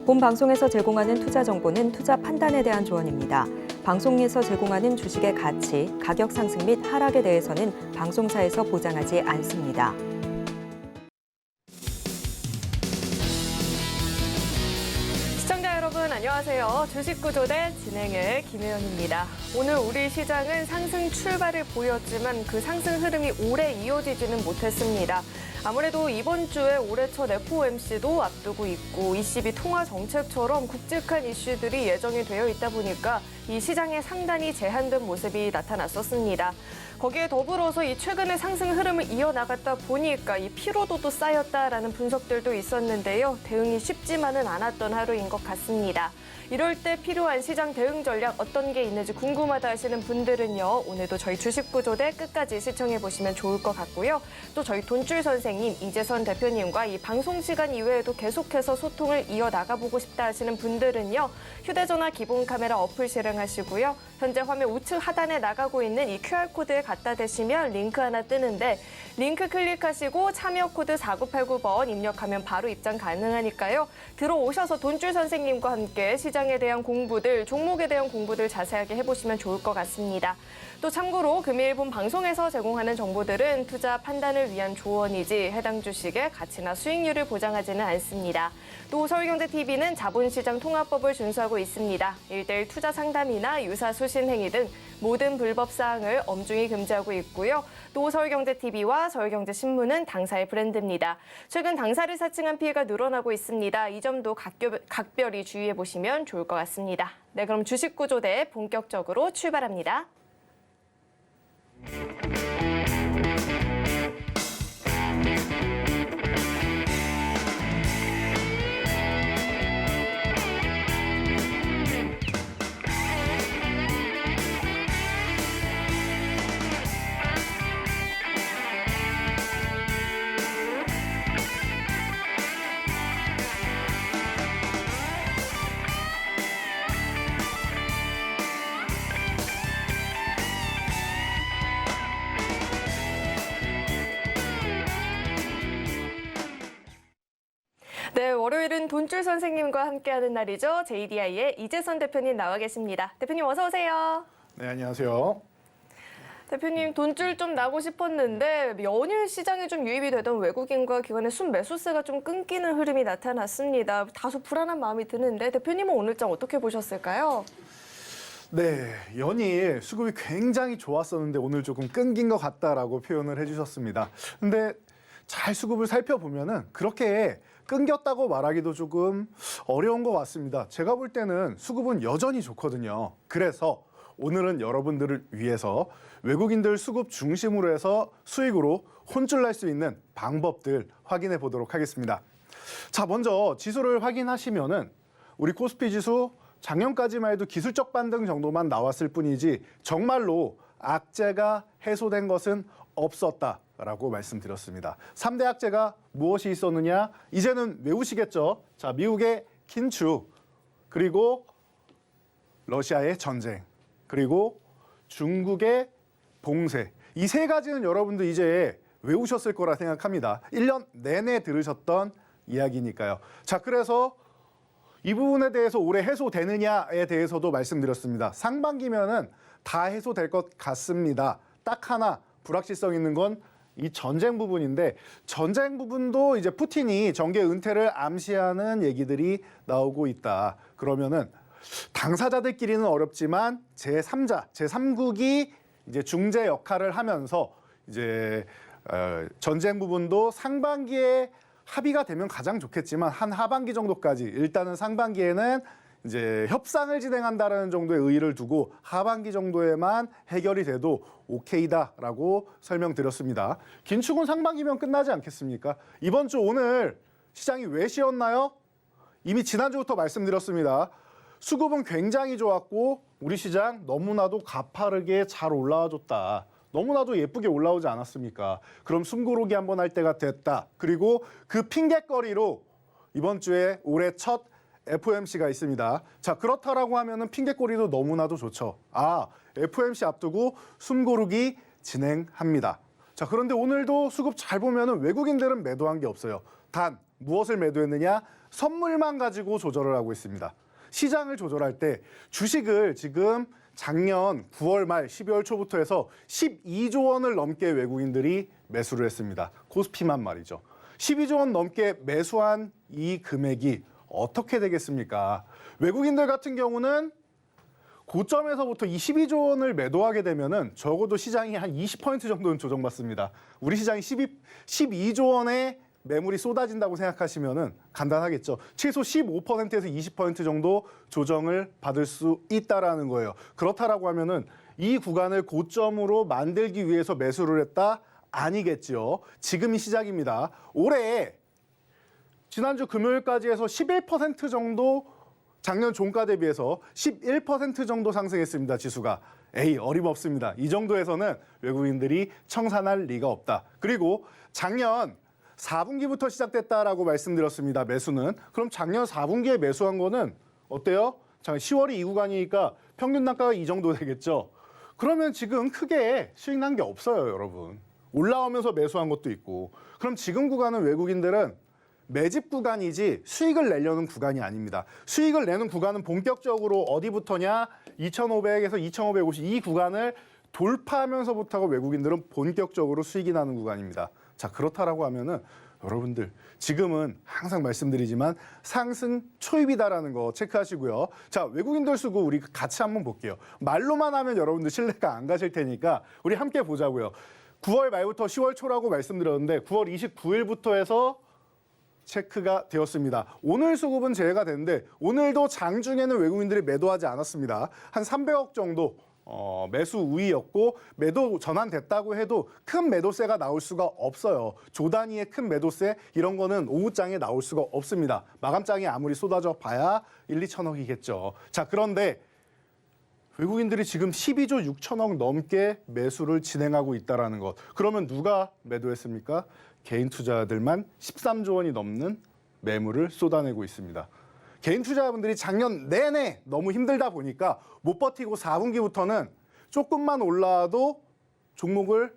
본 방송에서 제공하는 투자 정보는 투자 판단에 대한 조언입니다. 방송에서 제공하는 주식의 가치, 가격 상승 및 하락에 대해서는 방송사에서 보장하지 않습니다. 시청자 여러분 안녕하세요. 주식구조대 진행의 김혜연입니다. 오늘 우리 시장은 상승 출발을 보였지만 그 상승 흐름이 오래 이어지지는 못했습니다. 아무래도 이번 주에 올해 첫 FOMC도 앞두고 있고 ECB 통화 정책처럼 굵직한 이슈들이 예정이 되어 있다 보니까 이 시장에 상당히 제한된 모습이 나타났었습니다. 거기에 더불어서 이 최근의 상승 흐름을 이어나갔다 보니까 이 피로도도 쌓였다라는 분석들도 있었는데요. 대응이 쉽지만은 않았던 하루인 것 같습니다. 이럴 때 필요한 시장 대응 전략 어떤 게 있는지 궁금하다 하시는 분들은요. 오늘도 저희 주식구조대 끝까지 시청해보시면 좋을 것 같고요. 또 저희 돈줄 선생님, 이재선 대표님과 이 방송 시간 이외에도 계속해서 소통을 이어나가보고 싶다 하시는 분들은요. 휴대전화 기본 카메라 어플 실행하시고요. 현재 화면 우측 하단에 나가고 있는 이 QR코드에 갖다 대시면 링크 하나 뜨는데 링크 클릭하시고 참여 코드 4989번 입력하면 바로 입장 가능하니까요. 들어오셔서 돈줄 선생님과 함께 시장에 대한 공부들, 종목에 대한 공부들 자세하게 해보시면 좋을 것 같습니다. 또 참고로 금일 본 방송에서 제공하는 정보들은 투자 판단을 위한 조언이지 해당 주식의 가치나 수익률을 보장하지는 않습니다. 또 서울경제TV는 자본시장 통합법을 준수하고 있습니다. 1:1 투자 상담이나 유사 수신 행위 등 모든 불법 사항을 엄중히 금지하고 있고요. 또 서울경제TV와 서울경제신문은 당사의 브랜드입니다. 최근 당사를 사칭한 피해가 늘어나고 있습니다. 이 점도 각별히 주의해 보시면 좋을 것 같습니다. 네, 그럼 주식구조대 본격적으로 출발합니다. 네, 월요일은 돈줄 선생님과 함께하는 날이죠. JDI의 이재선 대표님 나와 계십니다. 대표님 어서 오세요. 네, 안녕하세요. 대표님 돈줄 좀 나고 싶었는데 연일 시장에 좀 유입이 되던 외국인과 기관의 순매수세가 좀 끊기는 흐름이 나타났습니다. 다소 불안한 마음이 드는데 대표님은 오늘장 어떻게 보셨을까요? 네, 연일 수급이 굉장히 좋았었는데 오늘 조금 끊긴 것 같다라고 표현을 해주셨습니다. 근데 잘 수급을 살펴보면은 그렇게 끊겼다고 말하기도 조금 어려운 것 같습니다. 제가 볼 때는 수급은 여전히 좋거든요. 그래서 오늘은 여러분들을 위해서 외국인들 수급 중심으로 해서 수익으로 혼쭐 날 수 있는 방법들 확인해 보도록 하겠습니다. 자, 먼저 지수를 확인하시면은 우리 코스피 지수 작년까지만 해도 기술적 반등 정도만 나왔을 뿐이지 정말로 악재가 해소된 것은 없었다라고 말씀드렸습니다. 3대 악재가 무엇이 있었느냐? 이제는 외우시겠죠? 자, 미국의 긴축, 그리고 러시아의 전쟁, 그리고 중국의 봉쇄. 이 세 가지는 여러분들 이제 외우셨을 거라 생각합니다. 1년 내내 들으셨던 이야기니까요. 자, 그래서 이 부분에 대해서 올해 해소되느냐에 대해서도 말씀드렸습니다. 상반기면은 다 해소될 것 같습니다. 딱 하나 불확실성 있는 건 이 전쟁 부분인데 전쟁 부분도 이제 푸틴이 정계 은퇴를 암시하는 얘기들이 나오고 있다. 그러면은 당사자들끼리는 어렵지만 제3자, 제3국이 이제 중재 역할을 하면서 이제 전쟁 부분도 상반기에 합의가 되면 가장 좋겠지만 한 하반기 정도까지 일단은 상반기에는 이제 협상을 진행한다는 정도의 의의를 두고 하반기 정도에만 해결이 돼도 오케이다라고 설명드렸습니다. 긴축은 상반기면 끝나지 않겠습니까? 이번 주 오늘 시장이 왜 쉬었나요? 이미 지난주부터 말씀드렸습니다. 수급은 굉장히 좋았고 우리 시장 너무나도 가파르게 잘 올라와줬다. 너무나도 예쁘게 올라오지 않았습니까? 그럼 숨고르기 한번 할 때가 됐다. 그리고 그 핑계거리로 이번 주에 올해 첫 FOMC가 있습니다. 자, 그렇다라고 하면은 핑계거리도 너무나도 좋죠. 아, FOMC 앞두고 숨고르기 진행합니다. 자, 그런데 오늘도 수급 잘 보면은 외국인들은 매도한 게 없어요. 단 무엇을 매도했느냐? 선물만 가지고 조절을 하고 있습니다. 시장을 조절할 때 주식을 지금 작년 9월 말 12월 초부터 해서 12조 원을 넘게 외국인들이 매수를 했습니다. 코스피만 말이죠. 12조 원 넘게 매수한 이 금액이 어떻게 되겠습니까? 외국인들 같은 경우는 고점에서부터 이 12조 원을 매도하게 되면은 적어도 시장이 한 20% 정도는 조정받습니다. 우리 시장이 12조 원의 매물이 쏟아진다고 생각하시면은 간단하겠죠. 최소 15%에서 20% 정도 조정을 받을 수 있다라는 거예요. 그렇다라고 하면은 이 구간을 고점으로 만들기 위해서 매수를 했다? 아니겠죠. 지금이 시작입니다. 올해 지난주 금요일까지 해서 11% 정도 작년 종가 대비해서 11% 정도 상승했습니다. 지수가. 어림없습니다. 이 정도에서는 외국인들이 청산할 리가 없다. 그리고 작년 4분기부터 시작됐다라고 말씀드렸습니다. 매수는. 그럼 작년 4분기에 매수한 거는 어때요? 작년 10월이 이 구간이니까 평균 단가가 이 정도 되겠죠. 그러면 지금 크게 수익 난 게 없어요, 여러분. 올라오면서 매수한 것도 있고. 그럼 지금 구간은 외국인들은 매집 구간이지 수익을 내려는 구간이 아닙니다. 수익을 내는 구간은 본격적으로 어디부터냐? 2,500에서 2,550 이 구간을 돌파하면서부터가 외국인들은 본격적으로 수익이 나는 구간입니다. 자, 그렇다라고 하면은 여러분들 지금은 항상 말씀드리지만 상승 초입이다라는 거 체크하시고요. 자, 외국인들 수고 우리 같이 한번 볼게요. 말로만 하면 여러분들 신뢰가 안 가실 테니까 우리 함께 보자고요. 9월 말부터 10월 초라고 말씀드렸는데 9월 29일부터 해서 체크가 되었습니다. 오늘 수급은 제외가 됐는데 오늘도 장중에는 외국인들이 매도하지 않았습니다. 한 300억 정도 매수 우위였고 매도 전환됐다고 해도 큰 매도세가 나올 수가 없어요. 조 단위의 큰 매도세 이런 거는 오후장에 나올 수가 없습니다. 마감장에 아무리 쏟아져 봐야 1, 2천억이겠죠. 자, 그런데 외국인들이 지금 12조 6천억 넘게 매수를 진행하고 있다는 것. 그러면 누가 매도했습니까? 개인 투자자들만 13조 원이 넘는 매물을 쏟아내고 있습니다. 개인 투자자분들이 작년 내내 너무 힘들다 보니까 못 버티고 4분기부터는 조금만 올라도 종목을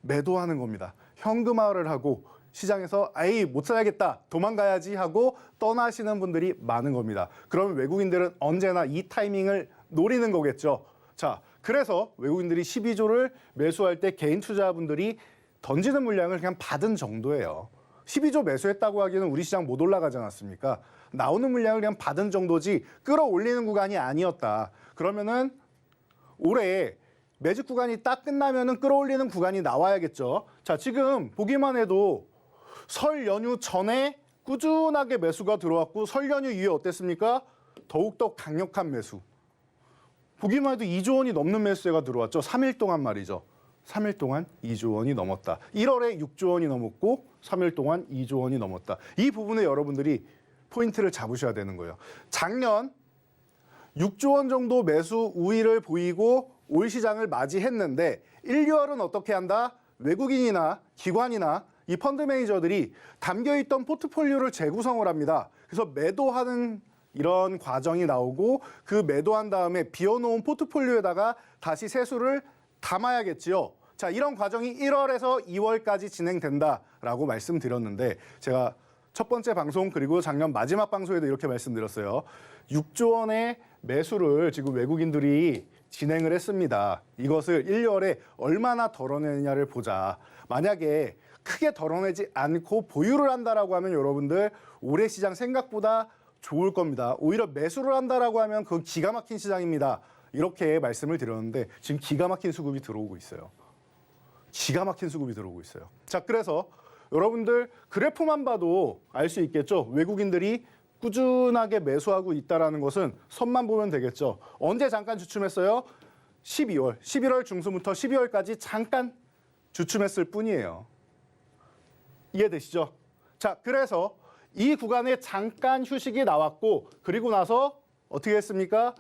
매도하는 겁니다. 현금화를 하고 시장에서 못 살겠다, 도망가야지 하고 떠나시는 분들이 많은 겁니다. 그러면 외국인들은 언제나 이 타이밍을 노리는 거겠죠. 자, 그래서 외국인들이 12조를 매수할 때 개인 투자자분들이 던지는 물량을 그냥 받은 정도예요. 12조 매수했다고 하기에는 우리 시장 못 올라가지 않았습니까? 나오는 물량을 그냥 받은 정도지 끌어올리는 구간이 아니었다. 그러면은 올해 매집 구간이 딱 끝나면은 끌어올리는 구간이 나와야겠죠. 자, 지금 보기만 해도 설 연휴 전에 꾸준하게 매수가 들어왔고 설 연휴 이후에 어땠습니까? 더욱더 강력한 매수. 보기만 해도 2조 원이 넘는 매수세가 들어왔죠. 3일 동안 말이죠. 3일 동안 2조 원이 넘었다. 1월에 6조 원이 넘었고 3일 동안 2조 원이 넘었다. 이 부분에 여러분들이 포인트를 잡으셔야 되는 거예요. 작년 6조 원 정도 매수 우위를 보이고 올 시장을 맞이했는데 1, 2월은 어떻게 한다? 외국인이나 기관이나 이 펀드 매니저들이 담겨있던 포트폴리오를 재구성을 합니다. 그래서 매도하는 이런 과정이 나오고 그 매도한 다음에 비워놓은 포트폴리오에다가 다시 세수를 담아야겠지요. 자, 이런 과정이 1월에서 2월까지 진행된다라고 말씀드렸는데 제가 첫 번째 방송 그리고 작년 마지막 방송에도 이렇게 말씀드렸어요. 6조 원의 매수를 지금 외국인들이 진행을 했습니다. 이것을 1, 2월에 얼마나 덜어내느냐를 보자. 만약에 크게 덜어내지 않고 보유를 한다라고 하면 여러분들 올해 시장 생각보다 좋을 겁니다. 오히려 매수를 한다라고 하면 그건 기가 막힌 시장입니다. 이렇게 말씀을 드렸는데 지금 기가 막힌 수급이 들어오고 있어요. 기가 막힌 수급이 들어오고 있어요. 자, 그래서 여러분들 그래프만 봐도 알 수 있겠죠. 외국인들이 꾸준하게 매수하고 있다는 것은 선만 보면 되겠죠. 언제 잠깐 주춤했어요? 11월 중순부터 12월까지 잠깐 주춤했을 뿐이에요. 이해되시죠? 자, 그래서 이 구간에 잠깐 휴식이 나왔고 그리고 나서 어떻게 했습니까?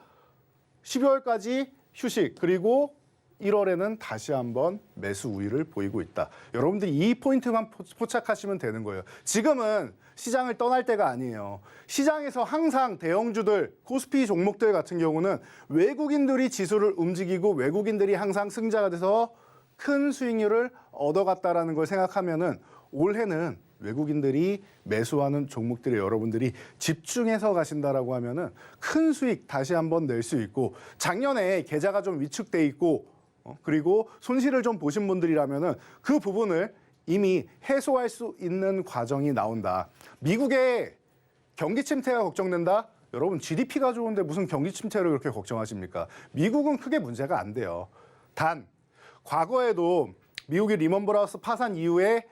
12월까지 휴식 그리고 1월에는 다시 한번 매수 우위를 보이고 있다. 여러분들이 이 포인트만 포착하시면 되는 거예요. 지금은 시장을 떠날 때가 아니에요. 시장에서 항상 대형주들, 코스피 종목들 같은 경우는 외국인들이 지수를 움직이고 외국인들이 항상 승자가 돼서 큰 수익률을 얻어갔다라는 걸 생각하면은 올해는 외국인들이 매수하는 종목들에 여러분들이 집중해서 가신다라고 하면은 큰 수익 다시 한번 낼 수 있고, 작년에 계좌가 좀 위축돼 있고 그리고 손실을 좀 보신 분들이라면은 그 부분을 이미 해소할 수 있는 과정이 나온다. 미국의 경기 침체가 걱정된다? 여러분 GDP가 좋은데 무슨 경기 침체를 그렇게 걱정하십니까? 미국은 크게 문제가 안 돼요. 단 과거에도 미국이 리먼 브라더스 파산 이후에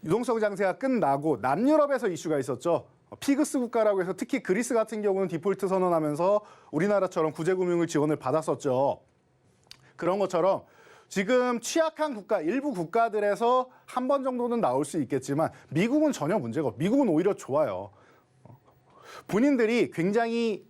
유동성 장세가 끝나고 남유럽에서 이슈가 있었죠. 피그스 국가라고 해서 특히 그리스 같은 경우는 디폴트 선언하면서 우리나라처럼 구제금융을 지원을 받았었죠. 그런 것처럼 지금 취약한 국가, 일부 국가들에서 한 번 정도는 나올 수 있겠지만 미국은 전혀 문제가 없고 미국은 오히려 좋아요. 본인들이 굉장히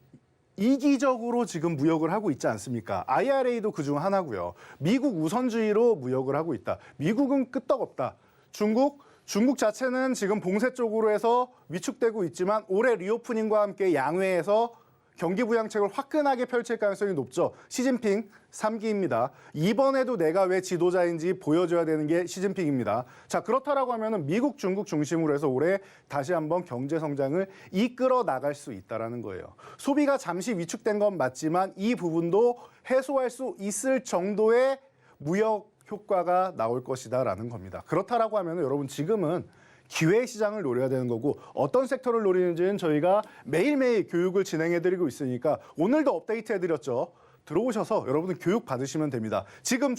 이기적으로 지금 무역을 하고 있지 않습니까? IRA도 그중 하나고요. 미국 우선주의로 무역을 하고 있다. 미국은 끄떡없다. 중국 자체는 지금 봉쇄 쪽으로 해서 위축되고 있지만 올해 리오프닝과 함께 양회에서 경기 부양책을 화끈하게 펼칠 가능성이 높죠. 시진핑 3기입니다. 이번에도 내가 왜 지도자인지 보여줘야 되는 게 시진핑입니다. 자, 그렇다라고 하면은 미국, 중국 중심으로 해서 올해 다시 한번 경제 성장을 이끌어 나갈 수 있다라는 거예요. 소비가 잠시 위축된 건 맞지만 이 부분도 해소할 수 있을 정도의 무역 효과가 나올 것이다라는 겁니다. 그렇다라고 하면 여러분 지금은 기회 시장을 노려야 되는 거고 어떤 섹터를 노리는지는 저희가 매일매일 교육을 진행해드리고 있으니까 오늘도 업데이트해드렸죠. 들어오셔서 여러분들 교육 받으시면 됩니다. 지금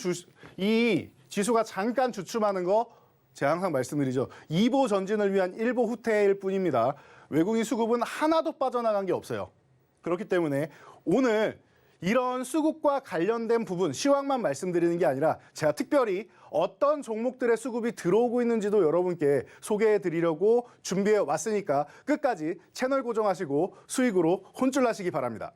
이 지수가 잠깐 주춤하는 거 제가 항상 말씀드리죠. 2보 전진을 위한 1보 후퇴일 뿐입니다. 외국인 수급은 하나도 빠져나간 게 없어요. 그렇기 때문에 오늘 이런 수급과 관련된 부분, 시황만 말씀드리는 게 아니라 제가 특별히 어떤 종목들의 수급이 들어오고 있는지도 여러분께 소개해 드리려고 준비해 왔으니까 끝까지 채널 고정하시고 수익으로 혼쭐나시기 바랍니다.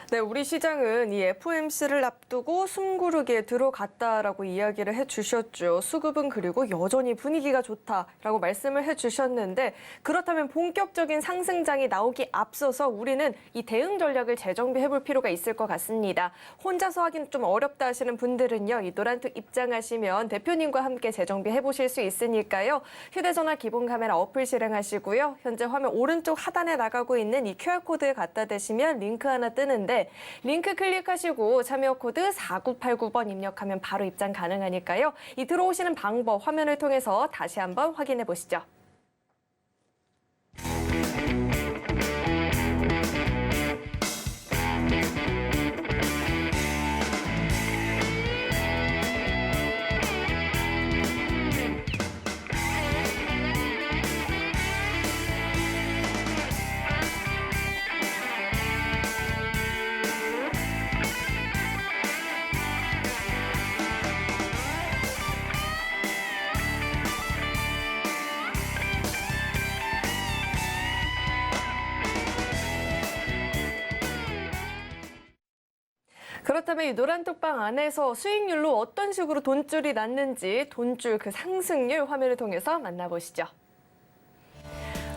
네, 우리 시장은 이 FOMC를 앞두고 숨고르기에 들어갔다라고 이야기를 해주셨죠. 수급은 그리고 여전히 분위기가 좋다라고 말씀을 해주셨는데 그렇다면 본격적인 상승장이 나오기 앞서서 우리는 이 대응 전략을 재정비해볼 필요가 있을 것 같습니다. 혼자서 하기는 좀 어렵다 하시는 분들은요. 이 노란톡 입장하시면 대표님과 함께 재정비해보실 수 있으니까요. 휴대전화 기본 카메라 어플 실행하시고요. 현재 화면 오른쪽 하단에 나가고 있는 이 QR코드에 갖다 대시면 링크 하나 뜨는데 링크 클릭하시고 참여 코드 4989번 입력하면 바로 입장 가능하니까요. 이 들어오시는 방법 화면을 통해서 다시 한번 확인해 보시죠. 그렇다면 이 노란톡방 안에서 수익률로 어떤 식으로 돈줄이 났는지 돈줄 그 상승률 화면을 통해서 만나보시죠.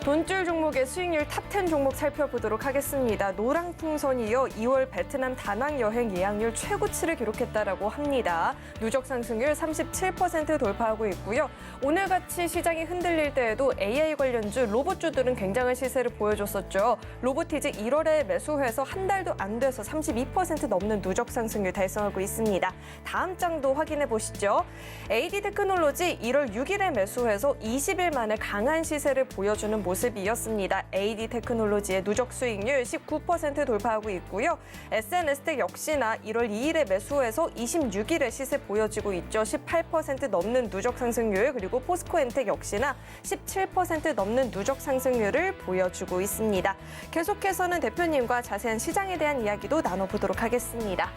돈줄 종목의 수익률 탑10 종목 살펴보도록 하겠습니다. 노랑풍선이 이어 2월 베트남 다낭 여행 예약률 최고치를 기록했다라고 합니다. 누적 상승률 37% 돌파하고 있고요. 오늘같이 시장이 흔들릴 때에도 AI 관련주, 로봇주들은 굉장한 시세를 보여줬었죠. 로보티즈 1월에 매수해서 한 달도 안 돼서 32% 넘는 누적 상승률 달성하고 있습니다. 다음 장도 확인해 보시죠. AD 테크놀로지 1월 6일에 매수해서 20일 만에 강한 시세를 보여주는 모습이었습니다. AD 테크놀로지의 누적 수익률 19% 돌파하고 있고요. SNS텍 역시나 1월 2일에 매수해서 26일에 시세 보여지고 있죠. 18% 넘는 누적 상승률, 그리고 포스코엔텍 역시나 17% 넘는 누적 상승률을 보여주고 있습니다. 계속해서는 대표님과 자세한 시장에 대한 이야기도 나눠보도록 하겠습니다.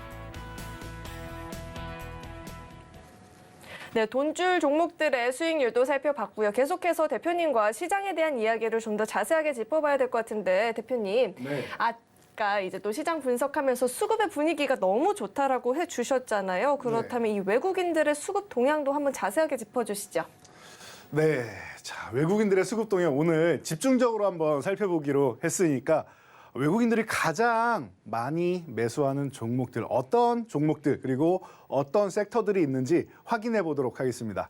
네, 돈줄 종목들의 수익률도 살펴봤고요. 계속해서 대표님과 시장에 대한 이야기를 좀 더 자세하게 짚어봐야 될 것 같은데 대표님. 네. 아까 이제 또 시장 분석하면서 수급의 분위기가 너무 좋다라고 해주셨잖아요. 그렇다면 이 외국인들의 수급 동향도 한번 자세하게 짚어주시죠. 네, 자 외국인들의 수급 동향 오늘 집중적으로 한번 살펴보기로 했으니까 외국인들이 가장 많이 매수하는 종목들, 어떤 종목들 그리고 어떤 섹터들이 있는지 확인해 보도록 하겠습니다.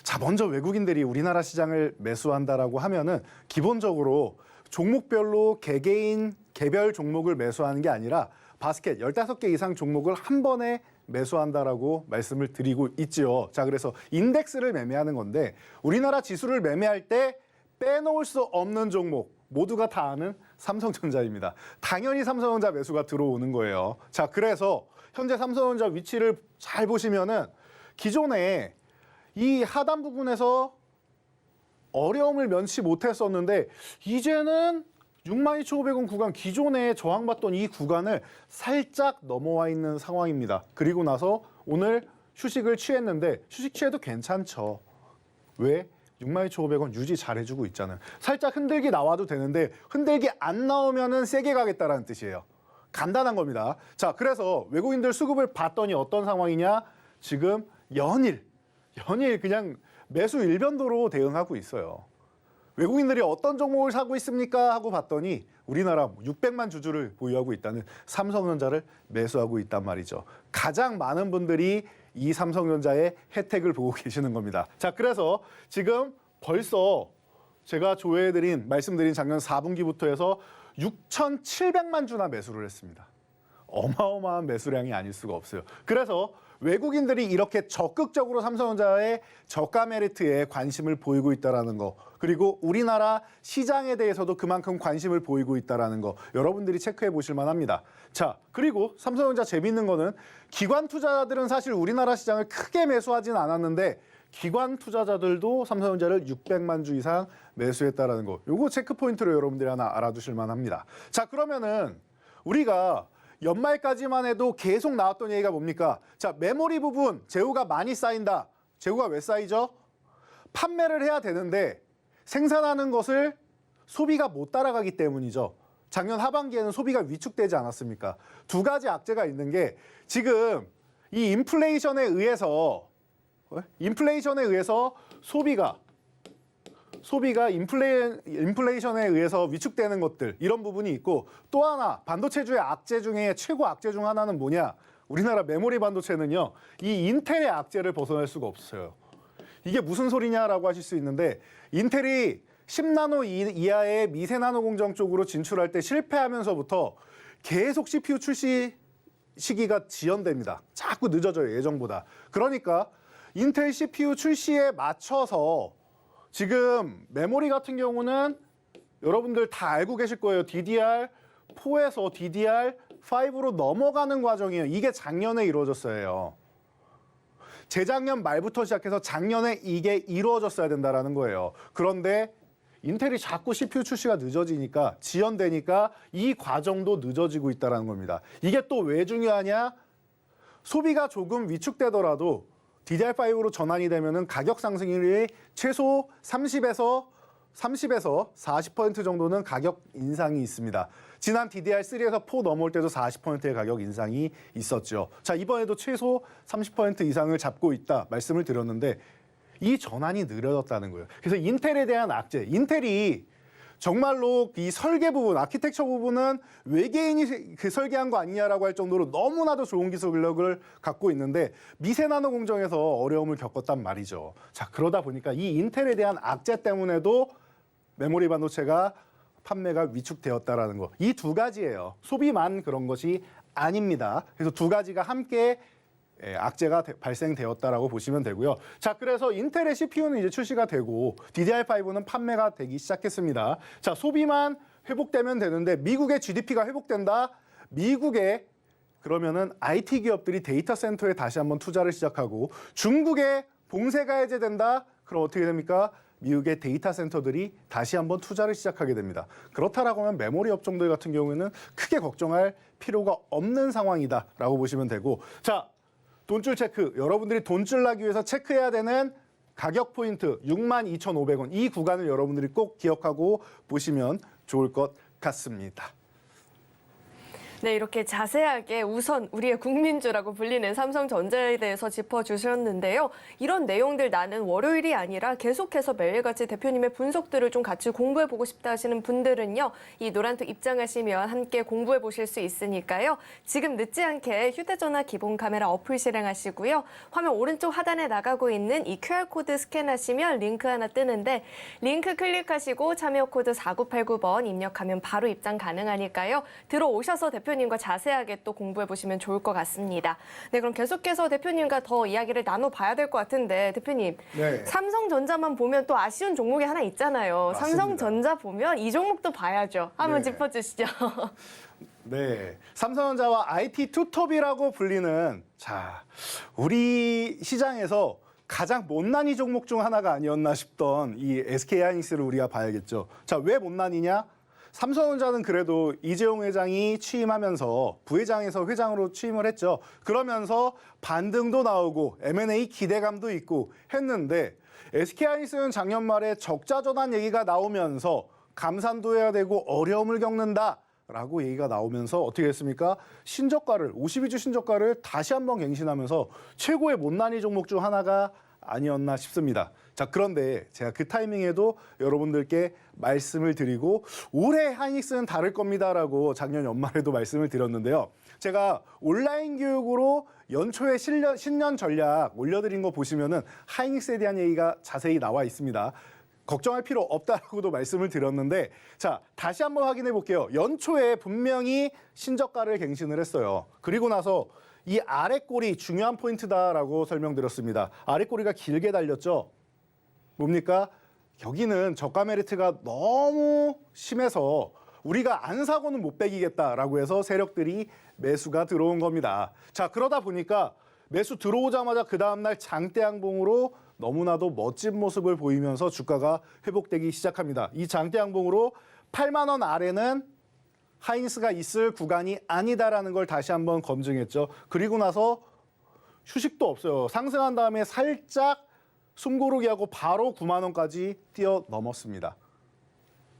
자, 먼저 외국인들이 우리나라 시장을 매수한다라고 하면은 기본적으로 종목별로 개개인 개별 종목을 매수하는 게 아니라 바스켓 15개 이상 종목을 한 번에 매수한다라고 말씀을 드리고 있지요. 자, 그래서 인덱스를 매매하는 건데 우리나라 지수를 매매할 때 빼놓을 수 없는 종목 모두가 다 아는 삼성전자입니다. 당연히 삼성전자 매수가 들어오는 거예요. 자, 그래서 현재 삼성전자 위치를 잘 보시면은 기존에 이 하단 부분에서 어려움을 면치 못했었는데 이제는 62,500원 구간 기존에 저항받던 이 구간을 살짝 넘어와 있는 상황입니다. 그리고 나서 오늘 휴식을 취했는데 휴식 취해도 괜찮죠. 왜? 62,500원 유지 잘해주고 있잖아요. 살짝 흔들기 나와도 되는데 흔들기 안 나오면은 세게 가겠다라는 뜻이에요. 간단한 겁니다. 자, 그래서 외국인들 수급을 봤더니 어떤 상황이냐? 지금 연일 그냥 매수 일변도로 대응하고 있어요. 외국인들이 어떤 종목을 사고 있습니까? 하고 봤더니 우리나라 600만 주주를 보유하고 있다는 삼성전자를 매수하고 있단 말이죠. 가장 많은 분들이 이 삼성전자의 혜택을 보고 계시는 겁니다. 자, 그래서 지금 벌써 제가 말씀드린 작년 4분기부터 해서 6,700만 주나 매수를 했습니다. 어마어마한 매수량이 아닐 수가 없어요. 그래서 외국인들이 이렇게 적극적으로 삼성전자의 저가 메리트에 관심을 보이고 있다는 거, 그리고 우리나라 시장에 대해서도 그만큼 관심을 보이고 있다는 거 여러분들이 체크해 보실 만합니다. 자, 그리고 삼성전자 재밌는 거는 기관 투자자들은 사실 우리나라 시장을 크게 매수하진 않았는데 기관 투자자들도 삼성전자를 600만 주 이상 매수했다는 거, 요거 체크 포인트로 여러분들이 하나 알아두실 만합니다. 자, 그러면은 우리가 연말까지만 해도 계속 나왔던 얘기가 뭡니까? 자, 메모리 부분 재고가 많이 쌓인다. 재고가 왜 쌓이죠? 판매를 해야 되는데 생산하는 것을 소비가 못 따라가기 때문이죠. 작년 하반기에는 소비가 위축되지 않았습니까? 두 가지 악재가 있는 게 지금 이 인플레이션에 의해서 소비가 인플레이션에 의해서 위축되는 것들, 이런 부분이 있고, 또 하나 반도체주의 악재 중에 최고 악재 중 하나는 뭐냐? 우리나라 메모리 반도체는요, 이 인텔의 악재를 벗어날 수가 없어요. 이게 무슨 소리냐라고 하실 수 있는데, 인텔이 10나노 이하의 미세 나노 공정 쪽으로 진출할 때 실패하면서부터 계속 CPU 출시 시기가 지연됩니다. 자꾸 늦어져요, 예정보다. 그러니까 인텔 CPU 출시에 맞춰서 지금 메모리 같은 경우는 여러분들 다 알고 계실 거예요. DDR4에서 DDR5로 넘어가는 과정이에요. 이게 작년에 이루어졌어요. 재작년 말부터 시작해서 작년에 이게 이루어졌어야 된다는 거예요. 그런데 인텔이 자꾸 CPU 출시가 늦어지니까, 지연되니까 이 과정도 늦어지고 있다는 겁니다. 이게 또 왜 중요하냐? 소비가 조금 위축되더라도 DDR5로 전환이 되면은 가격 상승률이 최소 30에서 40% 정도는 가격 인상이 있습니다. 지난 DDR3에서 4 넘어올 때도 40%의 가격 인상이 있었죠. 자, 이번에도 최소 30% 이상을 잡고 있다 말씀을 드렸는데 이 전환이 느려졌다는 거예요. 그래서 인텔에 대한 악재, 인텔이 정말로 이 설계 부분, 아키텍처 부분은 외계인이 설계한 거 아니냐라고 할 정도로 너무나도 좋은 기술력을 갖고 있는데 미세 나노 공정에서 어려움을 겪었단 말이죠. 자, 그러다 보니까 이 인텔에 대한 악재 때문에도 메모리 반도체가 판매가 위축되었다라는 거. 이 두 가지예요. 소비만 그런 것이 아닙니다. 그래서 두 가지가 함께 악재가 발생되었다라고 보시면 되고요. 자, 그래서 인텔의 CPU는 이제 출시가 되고 DDR5는 판매가 되기 시작했습니다. 자, 소비만 회복되면 되는데 미국의 GDP가 회복된다. 미국의 그러면은 IT 기업들이 데이터 센터에 다시 한번 투자를 시작하고 중국의 봉쇄가 해제된다. 그럼 어떻게 됩니까? 미국의 데이터 센터들이 다시 한번 투자를 시작하게 됩니다. 그렇다라고 하면 메모리 업종들 같은 경우에는 크게 걱정할 필요가 없는 상황이다라고 보시면 되고, 자, 돈줄 체크. 여러분들이 돈줄 나기 위해서 체크해야 되는 가격 포인트 62,500원. 이 구간을 여러분들이 꼭 기억하고 보시면 좋을 것 같습니다. 네, 이렇게 자세하게 우선 우리의 국민주라고 불리는 삼성전자에 대해서 짚어주셨는데요. 이런 내용들 나는 월요일이 아니라 계속해서 매일같이 대표님의 분석들을 좀 같이 공부해보고 싶다 하시는 분들은요. 이 노란톡 입장하시면 함께 공부해보실 수 있으니까요. 지금 늦지 않게 휴대전화 기본 카메라 어플 실행하시고요. 화면 오른쪽 하단에 나가고 있는 이 QR코드 스캔하시면 링크 하나 뜨는데 링크 클릭하시고 참여 코드 4989번 입력하면 바로 입장 가능하니까요. 들어오셔서 대표님과 자세하게 또 공부해보시면 좋을 것 같습니다. 네, 그럼 계속해서 대표님과 더 이야기를 나눠봐야 될 것 같은데 대표님, 네. 삼성전자만 보면 또 아쉬운 종목이 하나 있잖아요. 맞습니다. 삼성전자 보면 이 종목도 봐야죠. 한번 네. 짚어주시죠. 네, 삼성전자와 IT 투톱이라고 불리는 우리 시장에서 가장 못난이 종목 중 하나가 아니었나 싶던 이 SK하이닉스를 우리가 봐야겠죠. 왜 못난이냐? 삼성전자는 그래도 이재용 회장이 취임하면서 부회장에서 회장으로 취임을 했죠. 그러면서 반등도 나오고 M&A 기대감도 있고 했는데 SK하이닉스는 작년 말에 적자 전환 얘기가 나오면서 감산도 해야 되고 어려움을 겪는다라고 얘기가 나오면서 어떻게 했습니까? 신저가를 52주 신저가를 다시 한번 갱신하면서 최고의 못난이 종목 중 하나가 아니었나 싶습니다. 그런데 제가 그 타이밍에도 여러분들께 말씀을 드리고 올해 하이닉스는 다를 겁니다라고 작년 연말에도 말씀을 드렸는데요. 제가 온라인 교육으로 연초에 신년 전략 올려드린 거 보시면은 하이닉스에 대한 얘기가 자세히 나와 있습니다. 걱정할 필요 없다라고도 말씀을 드렸는데 다시 한번 확인해 볼게요. 연초에 분명히 신저가를 갱신을 했어요. 그리고 나서 이 아래 꼬리 중요한 포인트다라고 설명드렸습니다. 아래 꼬리가 길게 달렸죠. 뭡니까? 여기는 저가 메리트가 너무 심해서 우리가 안 사고는 못 배기겠다라고 해서 세력들이 매수가 들어온 겁니다. 그러다 보니까 매수 들어오자마자 그 다음날 장대양봉으로 너무나도 멋진 모습을 보이면서 주가가 회복되기 시작합니다. 이 장대양봉으로 8만 원 아래는 하이닉스가 있을 구간이 아니다라는 걸 다시 한번 검증했죠. 그리고 나서 휴식도 없어요. 상승한 다음에 살짝 숨고르기하고 바로 9만 원까지 뛰어넘었습니다.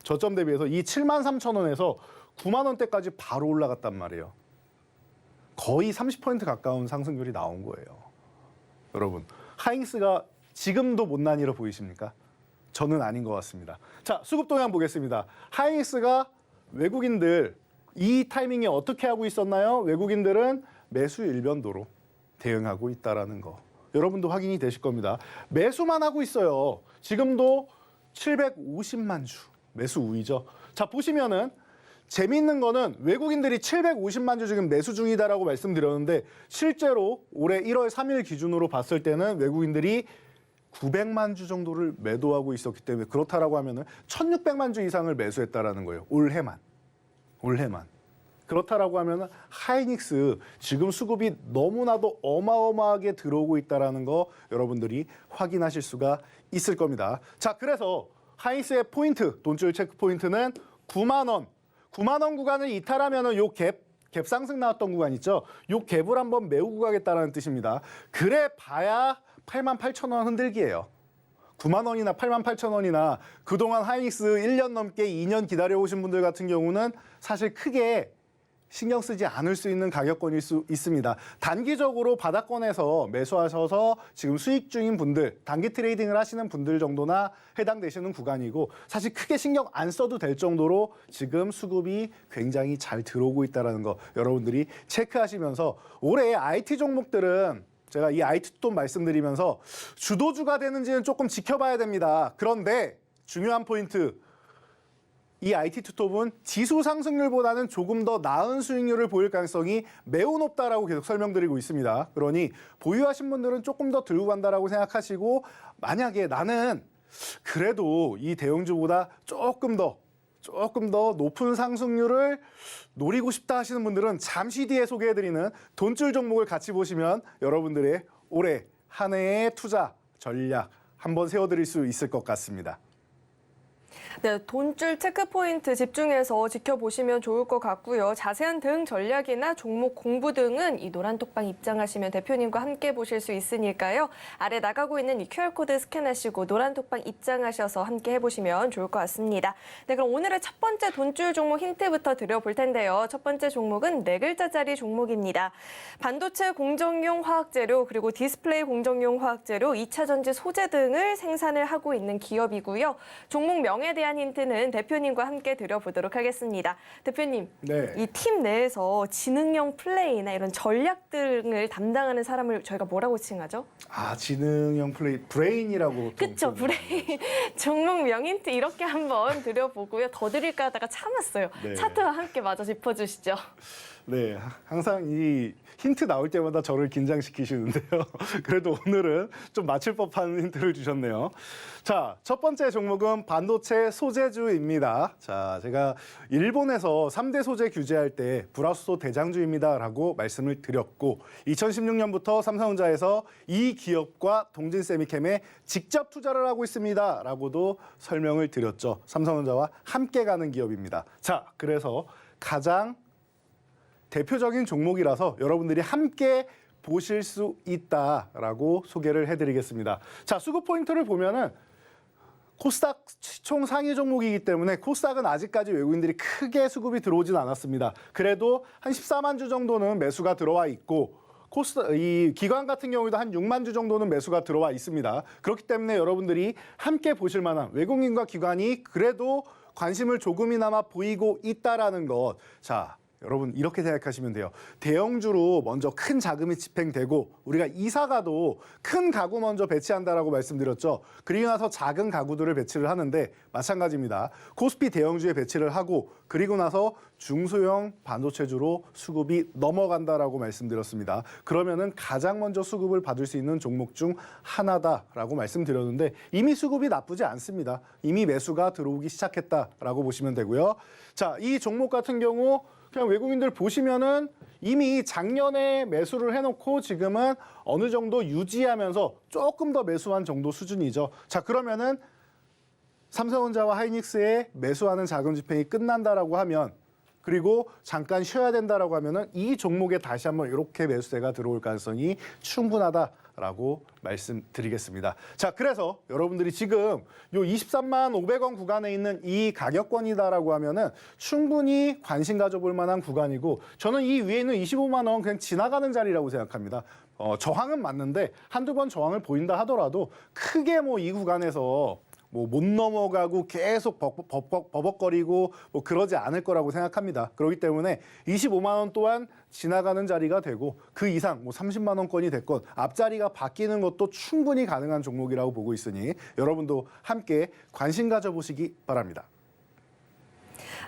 저점 대비해서 이 7만 3천 원에서 9만 원대까지 바로 올라갔단 말이에요. 거의 30% 가까운 상승률이 나온 거예요. 여러분, 하이닉스가 지금도 못난이로 보이십니까? 저는 아닌 것 같습니다. 수급 동향 보겠습니다. 하이닉스가 외국인들 이 타이밍에 어떻게 하고 있었나요? 외국인들은 매수 일변도로 대응하고 있다라는 거. 여러분도 확인이 되실 겁니다. 매수만 하고 있어요. 지금도 750만 주 매수 우위죠. 보시면은 재미있는 거는 외국인들이 750만 주 지금 매수 중이다라고 말씀드렸는데 실제로 올해 1월 3일 기준으로 봤을 때는 외국인들이 900만 주 정도를 매도하고 있었기 때문에 그렇다라고 하면은 1600만 주 이상을 매수했다라는 거예요. 올해만. 그렇다라고 하면은 하이닉스 지금 수급이 너무나도 어마어마하게 들어오고 있다라는 거 여러분들이 확인하실 수가 있을 겁니다. 그래서 하이닉스의 포인트, 돈줄 체크 포인트는 9만 원. 9만 원 구간을 이탈하면은 요 갭 상승 나왔던 구간 있죠. 요 갭을 한번 메우고 가겠다라는 뜻입니다. 그래 봐야 8만 8천 원 흔들기예요. 9만 원이나 8만 8천 원이나 그동안 하이닉스 1년 넘게 2년 기다려오신 분들 같은 경우는 사실 크게 신경 쓰지 않을 수 있는 가격권일 수 있습니다. 단기적으로 바닥권에서 매수하셔서 지금 수익 중인 분들, 단기 트레이딩을 하시는 분들 정도나 해당되시는 구간이고 사실 크게 신경 안 써도 될 정도로 지금 수급이 굉장히 잘 들어오고 있다는 거 여러분들이 체크하시면서 올해 IT 종목들은 제가 이 IT 또 말씀드리면서 주도주가 되는지는 조금 지켜봐야 됩니다. 그런데 중요한 포인트, 이 IT 투톱은 지수 상승률보다는 조금 더 나은 수익률을 보일 가능성이 매우 높다라고 계속 설명드리고 있습니다. 그러니 보유하신 분들은 조금 더 들고 간다라고 생각하시고 만약에 나는 그래도 이 대형주보다 조금 더 높은 상승률을 노리고 싶다 하시는 분들은 잠시 뒤에 소개해드리는 돈줄 종목을 같이 보시면 여러분들의 올해 한 해의 투자 전략 한번 세워드릴 수 있을 것 같습니다. 네, 돈줄 체크포인트 집중해서 지켜보시면 좋을 것 같고요. 자세한 대응 전략이나 종목 공부 등은 이 노란톡방 입장하시면 대표님과 함께 보실 수 있으니까요. 아래 나가고 있는 이 QR코드 스캔하시고 노란톡방 입장하셔서 함께 해보시면 좋을 것 같습니다. 네, 그럼 오늘의 첫 번째 돈줄 종목 힌트부터 드려볼 텐데요. 첫 번째 종목은 4글자짜리 종목입니다. 반도체 공정용 화학재료 그리고 디스플레이 공정용 화학재료, 2차 전지 소재 등을 생산을 하고 있는 기업이고요. 종목 명에 대한 힌트는 대표님과 함께 드려보도록 하겠습니다. 대표님, 네. 이 팀 내에서 지능형 플레이나 이런 전략 등을 담당하는 사람을 저희가 뭐라고 칭하죠? 지능형 플레이, 브레인이라고. 그쵸, 브레인. 종목명 힌트 이렇게 한번 드려보고요. 더 드릴까 하다가 참았어요. 네. 차트와 함께 마저 짚어주시죠. 네, 항상 이 힌트 나올 때마다 저를 긴장시키시는데요. 그래도 오늘은 좀 맞출 법한 힌트를 주셨네요. 자, 첫 번째 종목은 반도체 소재주입니다. 자, 제가 일본에서 3대 소재 규제할 때 불화수소 대장주입니다라고 말씀을 드렸고 2016년부터 삼성전자에서 이 기업과 동진세미캠에 직접 투자를 하고 있습니다라고도 설명을 드렸죠. 삼성전자와 함께 가는 기업입니다. 자, 그래서 가장 대표적인 종목이라서 여러분들이 함께 보실 수 있다라고 소개를 해드리겠습니다. 자, 수급 포인트를 보면은 코스닥 시총 상위 종목이기 때문에 코스닥은 아직까지 외국인들이 크게 수급이 들어오진 않았습니다. 그래도 한 14만 주 정도는 매수가 들어와 있고 이 기관 같은 경우에도 한 6만 주 정도는 매수가 들어와 있습니다. 그렇기 때문에 여러분들이 함께 보실 만한 외국인과 기관이 그래도 관심을 조금이나마 보이고 있다라는 것. 자, 여러분 이렇게 생각하시면 돼요. 대형주로 먼저 큰 자금이 집행되고 우리가 이사 가도 큰 가구 먼저 배치한다라고 말씀드렸죠. 그리고 나서 작은 가구들을 배치를 하는데 마찬가지입니다. 코스피 대형주에 배치를 하고 그리고 나서 중소형 반도체주로 수급이 넘어간다라고 말씀드렸습니다. 그러면은 가장 먼저 수급을 받을 수 있는 종목 중 하나다라고 말씀드렸는데 이미 수급이 나쁘지 않습니다. 이미 매수가 들어오기 시작했다라고 보시면 되고요. 자, 이 종목 같은 경우 그냥 외국인들 보시면은 이미 작년에 매수를 해놓고 지금은 어느 정도 유지하면서 조금 더 매수한 정도 수준이죠. 자, 그러면은 삼성전자와 하이닉스의 매수하는 자금 집행이 끝난다라고 하면 그리고 잠깐 쉬어야 된다라고 하면은 이 종목에 다시 한번 이렇게 매수세가 들어올 가능성이 충분하다라고 말씀드리겠습니다. 자, 그래서 여러분들이 지금 요 23만 500원 구간에 있는 이 가격권이다라고 하면은 충분히 관심 가져볼 만한 구간이고 저는 이 위에 있는 25만 원 그냥 지나가는 자리라고 생각합니다. 저항은 맞는데 한두 번 저항을 보인다 하더라도 크게 뭐 이 구간에서 못 넘어가고 계속 버벅거리고 뭐 그러지 않을 거라고 생각합니다. 그렇기 때문에 25만 원 또한 지나가는 자리가 되고 그 이상 뭐 30만 원권이 됐건 앞자리가 바뀌는 것도 충분히 가능한 종목이라고 보고 있으니 여러분도 함께 관심 가져보시기 바랍니다.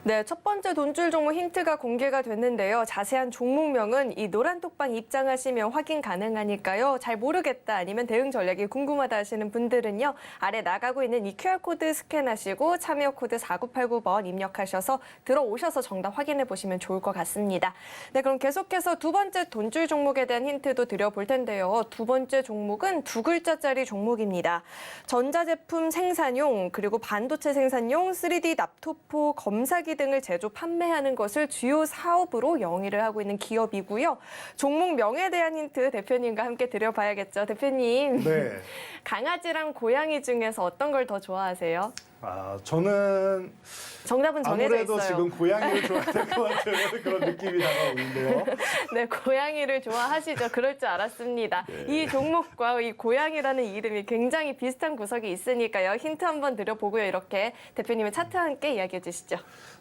네, 첫 번째 돈줄 종목 힌트가 공개가 됐는데요. 자세한 종목명은 이 노란톡방 입장하시면 확인 가능하니까요. 잘 모르겠다 아니면 대응 전략이 궁금하다 하시는 분들은요. 아래 나가고 있는 이 QR코드 스캔하시고 참여 코드 4989번 입력하셔서 들어오셔서 정답 확인해 보시면 좋을 것 같습니다. 네, 그럼 계속해서 두 번째 돈줄 종목에 대한 힌트도 드려볼 텐데요. 두 번째 종목은 2글자짜리 종목입니다. 전자제품 생산용 그리고 반도체 생산용 3D 납토포 검사기 등을 제조 판매하는 것을 주요 사업으로 영위를 하고 있는 기업이고요. 종목 명에 대한 힌트 대표님과 함께 드려봐야겠죠. 대표님, 네. 강아지랑 고양이 중에서 어떤 걸 더 좋아하세요? 저는 정답은 정해져 아무래도 있어요. 지금 고양이를 좋아해야 될 것 같은 그런 느낌이 다가오는데요. 네, 고양이를 좋아하시죠. 그럴 줄 알았습니다. 이 종목과 이 고양이라는 이름이 굉장히 비슷한 구석이 있으니까요. 힌트 한번 드려보고요. 이렇게 대표님의 차트와 함께 이야기해 주시죠.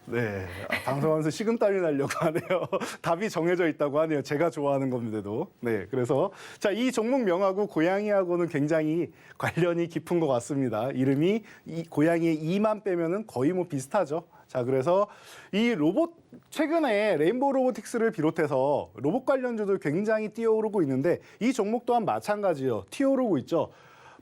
네, 방송하면서 식은땀이 나려고 하네요. 답이 정해져 있다고 하네요. 제가 좋아하는 건데도. 네, 그래서 자, 이 종목 명하고 고양이하고는 굉장히 관련이 깊은 것 같습니다. 이름이 이 고양이의 이만 빼면은 거의 뭐 비슷하죠. 자, 그래서 이 로봇 최근에 레인보우 로보틱스를 비롯해서 로봇 관련주도 굉장히 뛰어오르고 있는데 이 종목 또한 마찬가지요. 튀어오르고 있죠.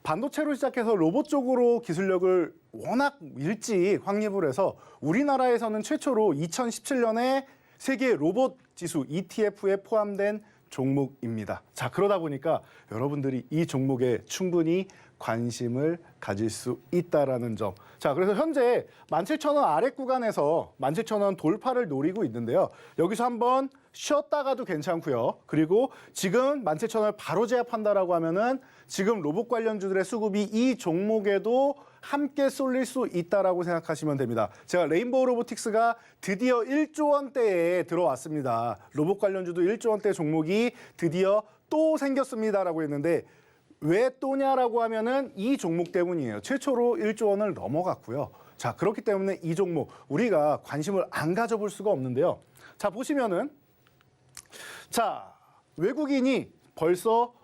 반도체로 시작해서 로봇 쪽으로 기술력을 워낙 일찍 확립을 해서 우리나라에서는 최초로 2017년에 세계 로봇 지수 ETF에 포함된 종목입니다. 자, 그러다 보니까 여러분들이 이 종목에 충분히 관심을 가질 수 있다라는 점. 자, 그래서 현재 17,000원 아래 구간에서 17,000원 돌파를 노리고 있는데요. 여기서 한번 쉬었다가도 괜찮고요. 그리고 지금 17,000원을 바로 제압한다라고 하면은 지금 로봇 관련주들의 수급이 이 종목에도 함께 쏠릴 수 있다라고 생각하시면 됩니다. 제가 레인보우 로보틱스가 드디어 1조 원대에 들어왔습니다. 로봇 관련주도 1조 원대 종목이 드디어 또 생겼습니다라고 했는데 왜 또냐라고 하면은 이 종목 때문이에요. 최초로 1조 원을 넘어갔고요. 자, 그렇기 때문에 이 종목 우리가 관심을 안 가져볼 수가 없는데요. 자, 보시면은 자, 외국인이 벌써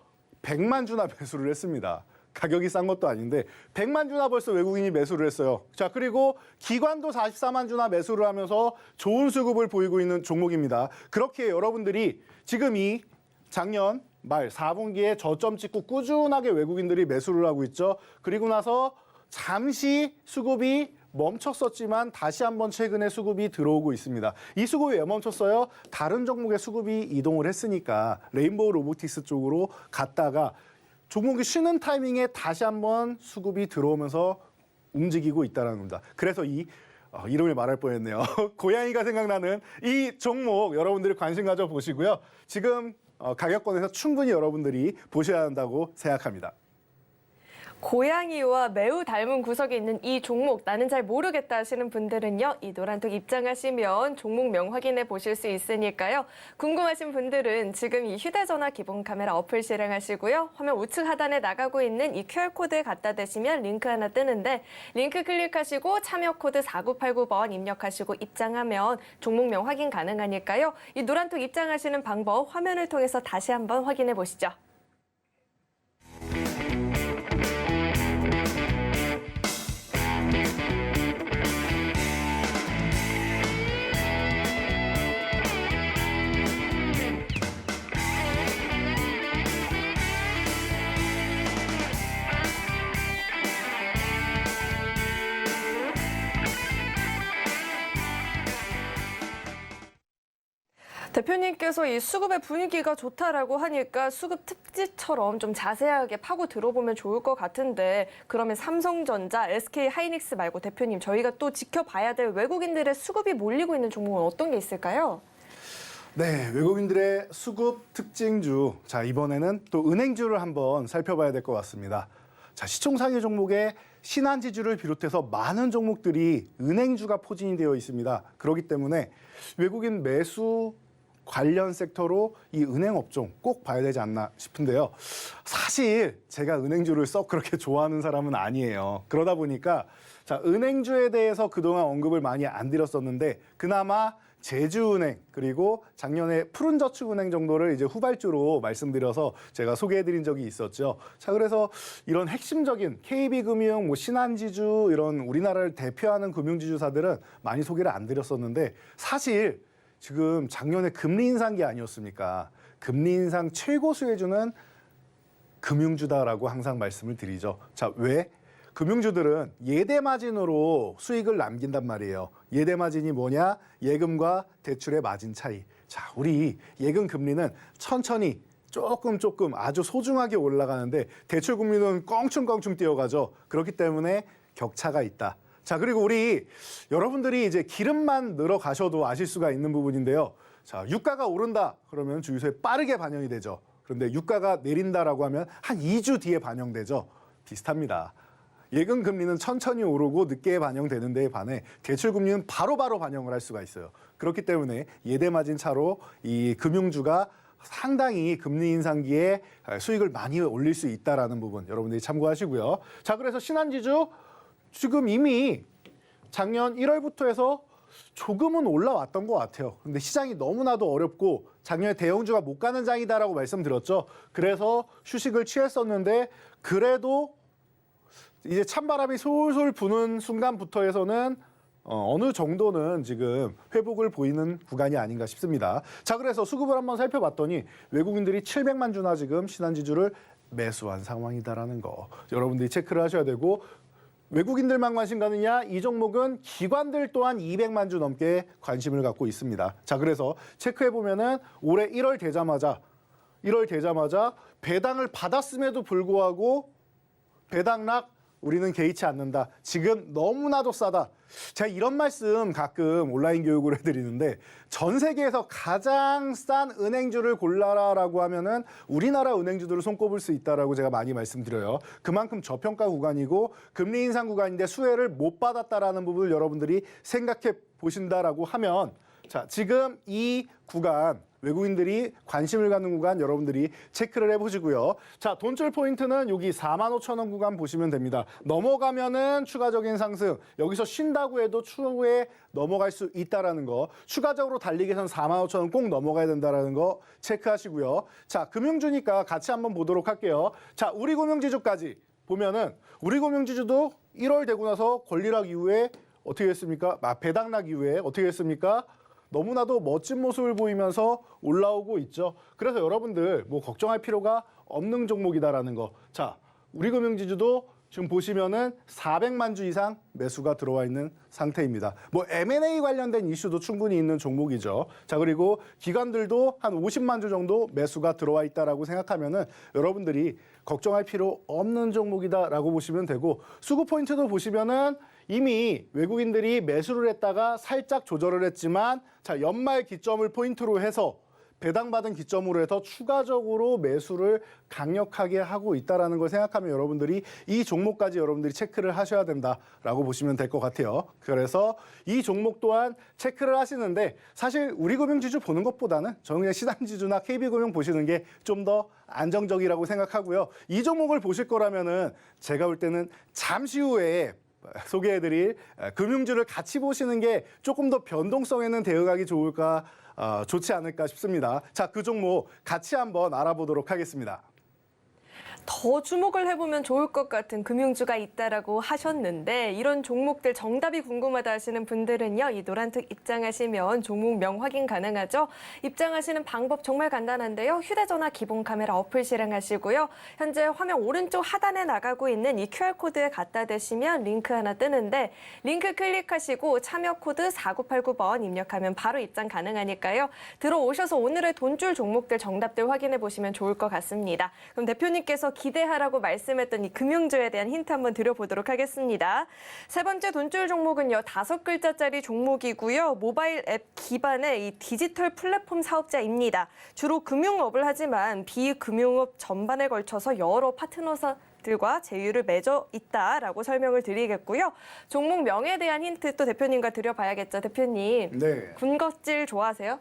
100만 주나 매수를 했습니다. 가격이 싼 것도 아닌데 100만 주나 벌써 외국인이 매수를 했어요. 자, 그리고 기관도 44만 주나 매수를 하면서 좋은 수급을 보이고 있는 종목입니다. 그렇게 여러분들이 지금 이 작년 말 4분기에 저점 찍고 꾸준하게 외국인들이 매수를 하고 있죠. 그리고 나서 잠시 수급이 멈췄었지만 다시 한번 최근에 수급이 들어오고 있습니다. 이 수급이 왜 멈췄어요? 다른 종목의 수급이 이동을 했으니까 레인보우 로보틱스 쪽으로 갔다가 종목이 쉬는 타이밍에 다시 한번 수급이 들어오면서 움직이고 있다는 겁니다. 그래서 이름을 말할 뻔했네요. 고양이가 생각나는 이 종목 여러분들이 관심 가져 보시고요. 지금 가격권에서 충분히 여러분들이 보셔야 한다고 생각합니다. 고양이와 매우 닮은 구석이 있는 이 종목 나는 잘 모르겠다 하시는 분들은요. 이 노란톡 입장하시면 종목명 확인해 보실 수 있으니까요. 궁금하신 분들은 지금 이 휴대전화 기본 카메라 어플 실행하시고요. 화면 우측 하단에 나가고 있는 이 QR코드 갖다 대시면 링크 하나 뜨는데 링크 클릭하시고 참여 코드 4989번 입력하시고 입장하면 종목명 확인 가능하니까요. 이 노란톡 입장하시는 방법 화면을 통해서 다시 한번 확인해 보시죠. 대표님께서 이 수급의 분위기가 좋다라고 하니까 수급 특집처럼 좀 자세하게 파고 들어보면 좋을 것 같은데 그러면 삼성전자, SK 하이닉스 말고 대표님 저희가 또 지켜봐야 될 외국인들의 수급이 몰리고 있는 종목은 어떤 게 있을까요? 네, 외국인들의 수급 특징주. 자, 이번에는 또 은행주를 한번 살펴봐야 될 것 같습니다. 자, 시총상위 종목에 신한지주를 비롯해서 많은 종목들이 은행주가 포진이 되어 있습니다. 그렇기 때문에 외국인 매수 관련 섹터로 이 은행 업종 꼭 봐야 되지 않나 싶은데요. 사실 제가 은행주를 썩 그렇게 좋아하는 사람은 아니에요. 그러다 보니까 자, 은행주에 대해서 그동안 언급을 많이 안 드렸었는데 그나마 제주은행 그리고 작년에 푸른저축은행 정도를 이제 후발주로 말씀드려서 제가 소개해드린 적이 있었죠. 자, 그래서 이런 핵심적인 KB금융, 신한지주 이런 우리나라를 대표하는 금융지주사들은 많이 소개를 안 드렸었는데 사실 지금 작년에 금리 인상기 아니었습니까? 금리 인상 최고 수혜주는 금융주다라고 항상 말씀을 드리죠. 자, 왜? 금융주들은 예대 마진으로 수익을 남긴단 말이에요. 예대 마진이 뭐냐? 예금과 대출의 마진 차이. 자, 우리 예금 금리는 천천히 조금 아주 소중하게 올라가는데 대출 금리는 껑충껑충 뛰어가죠. 그렇기 때문에 격차가 있다. 자, 그리고 우리 여러분들이 이제 기름만 늘어가셔도 아실 수가 있는 부분인데요. 자, 유가가 오른다 그러면 주유소에 빠르게 반영이 되죠. 그런데 유가가 내린다라고 하면 한 2주 뒤에 반영되죠. 비슷합니다. 예금 금리는 천천히 오르고 늦게 반영되는 데에 반해 대출 금리는 바로바로 반영을 할 수가 있어요. 그렇기 때문에 예대 마진 차로 이 금융주가 상당히 금리 인상기에 수익을 많이 올릴 수 있다라는 부분 여러분들이 참고하시고요. 자, 그래서 신한지주 지금 이미 작년 1월부터 해서 조금은 올라왔던 것 같아요. 근데 시장이 너무나도 어렵고 작년에 대형주가 못 가는 장이다라고 말씀드렸죠. 그래서 휴식을 취했었는데 그래도 이제 찬바람이 솔솔 부는 순간부터 해서는 어느 정도는 지금 회복을 보이는 구간이 아닌가 싶습니다. 자, 그래서 수급을 한번 살펴봤더니 외국인들이 700만 주나 지금 신한지주를 매수한 상황이다라는 거 여러분들이 체크를 하셔야 되고 외국인들만 관심 가느냐? 이 종목은 기관들 또한 200만 주 넘게 관심을 갖고 있습니다. 자, 그래서 체크해 보면은 올해 1월 되자마자 배당을 받았음에도 불구하고 배당락 우리는 개의치 않는다. 지금 너무나도 싸다. 제가 이런 말씀 가끔 온라인 교육을 해드리는데 전 세계에서 가장 싼 은행주를 골라라라고 하면은 우리나라 은행주들을 손꼽을 수 있다라고 제가 많이 말씀드려요. 그만큼 저평가 구간이고 금리 인상 구간인데 수혜를 못 받았다라는 부분을 여러분들이 생각해 보신다라고 하면 자, 지금 이 구간 외국인들이 관심을 갖는 구간 여러분들이 체크를 해보시고요. 자, 돈줄 포인트는 여기 45,000원 구간 보시면 됩니다. 넘어가면은 추가적인 상승. 여기서 쉰다고 해도 추후에 넘어갈 수 있다라는 거. 추가적으로 달리기 위해서는 45,000원 꼭 넘어가야 된다라는 거 체크하시고요. 자, 금융주니까 같이 한번 보도록 할게요. 자, 우리금융지주까지 보면은 우리금융지주도 1월 되고 나서 권리락 이후에 어떻게 했습니까? 배당락 이후에 어떻게 했습니까? 너무나도 멋진 모습을 보이면서 올라오고 있죠. 그래서 여러분들 뭐 걱정할 필요가 없는 종목이다라는 거. 자, 우리금융지주도 지금 보시면은 400만 주 이상 매수가 들어와 있는 상태입니다. 뭐 M&A 관련된 이슈도 충분히 있는 종목이죠. 자, 그리고 기관들도 한 50만 주 정도 매수가 들어와 있다라고 생각하면은 여러분들이 걱정할 필요 없는 종목이다라고 보시면 되고 수급 포인트도 보시면은 이미 외국인들이 매수를 했다가 살짝 조절을 했지만 자, 연말 기점을 포인트로 해서 배당받은 기점으로 해서 추가적으로 매수를 강력하게 하고 있다는 걸 생각하면 여러분들이 이 종목까지 여러분들이 체크를 하셔야 된다라고 보시면 될 것 같아요. 그래서 이 종목 또한 체크를 하시는데 사실 우리금융지주 보는 것보다는 저는 그냥 시장지주나 KB금융 보시는 게 좀 더 안정적이라고 생각하고요. 이 종목을 보실 거라면은 제가 볼 때는 잠시 후에 소개해드릴 금융주를 같이 보시는 게 조금 더 변동성에는 대응하기 좋지 않을까 싶습니다. 자, 그 종목 같이 한번 알아보도록 하겠습니다. 더 주목을 해보면 좋을 것 같은 금융주가 있다라고 하셨는데 이런 종목들 정답이 궁금하다 하시는 분들은요. 이 노란톡 입장하시면 종목명 확인 가능하죠. 입장하시는 방법 정말 간단한데요. 휴대전화 기본 카메라 어플 실행하시고요. 현재 화면 오른쪽 하단에 나가고 있는 이 QR코드에 갖다 대시면 링크 하나 뜨는데 링크 클릭하시고 참여 코드 4989번 입력하면 바로 입장 가능하니까요. 들어오셔서 오늘의 돈줄 종목들 정답들 확인해 보시면 좋을 것 같습니다. 그럼 대표님께서 기대하라고 말씀했던 이 금융주에 대한 힌트 한번 드려보도록 하겠습니다. 세 번째 돈줄 종목은요. 5글자짜리 종목이고요. 모바일 앱 기반의 이 디지털 플랫폼 사업자입니다. 주로 금융업을 하지만 비금융업 전반에 걸쳐서 여러 파트너사들과 제휴를 맺어 있다라고 설명을 드리겠고요. 종목명에 대한 힌트 또 대표님과 드려봐야겠죠. 대표님. 네. 군것질 좋아하세요?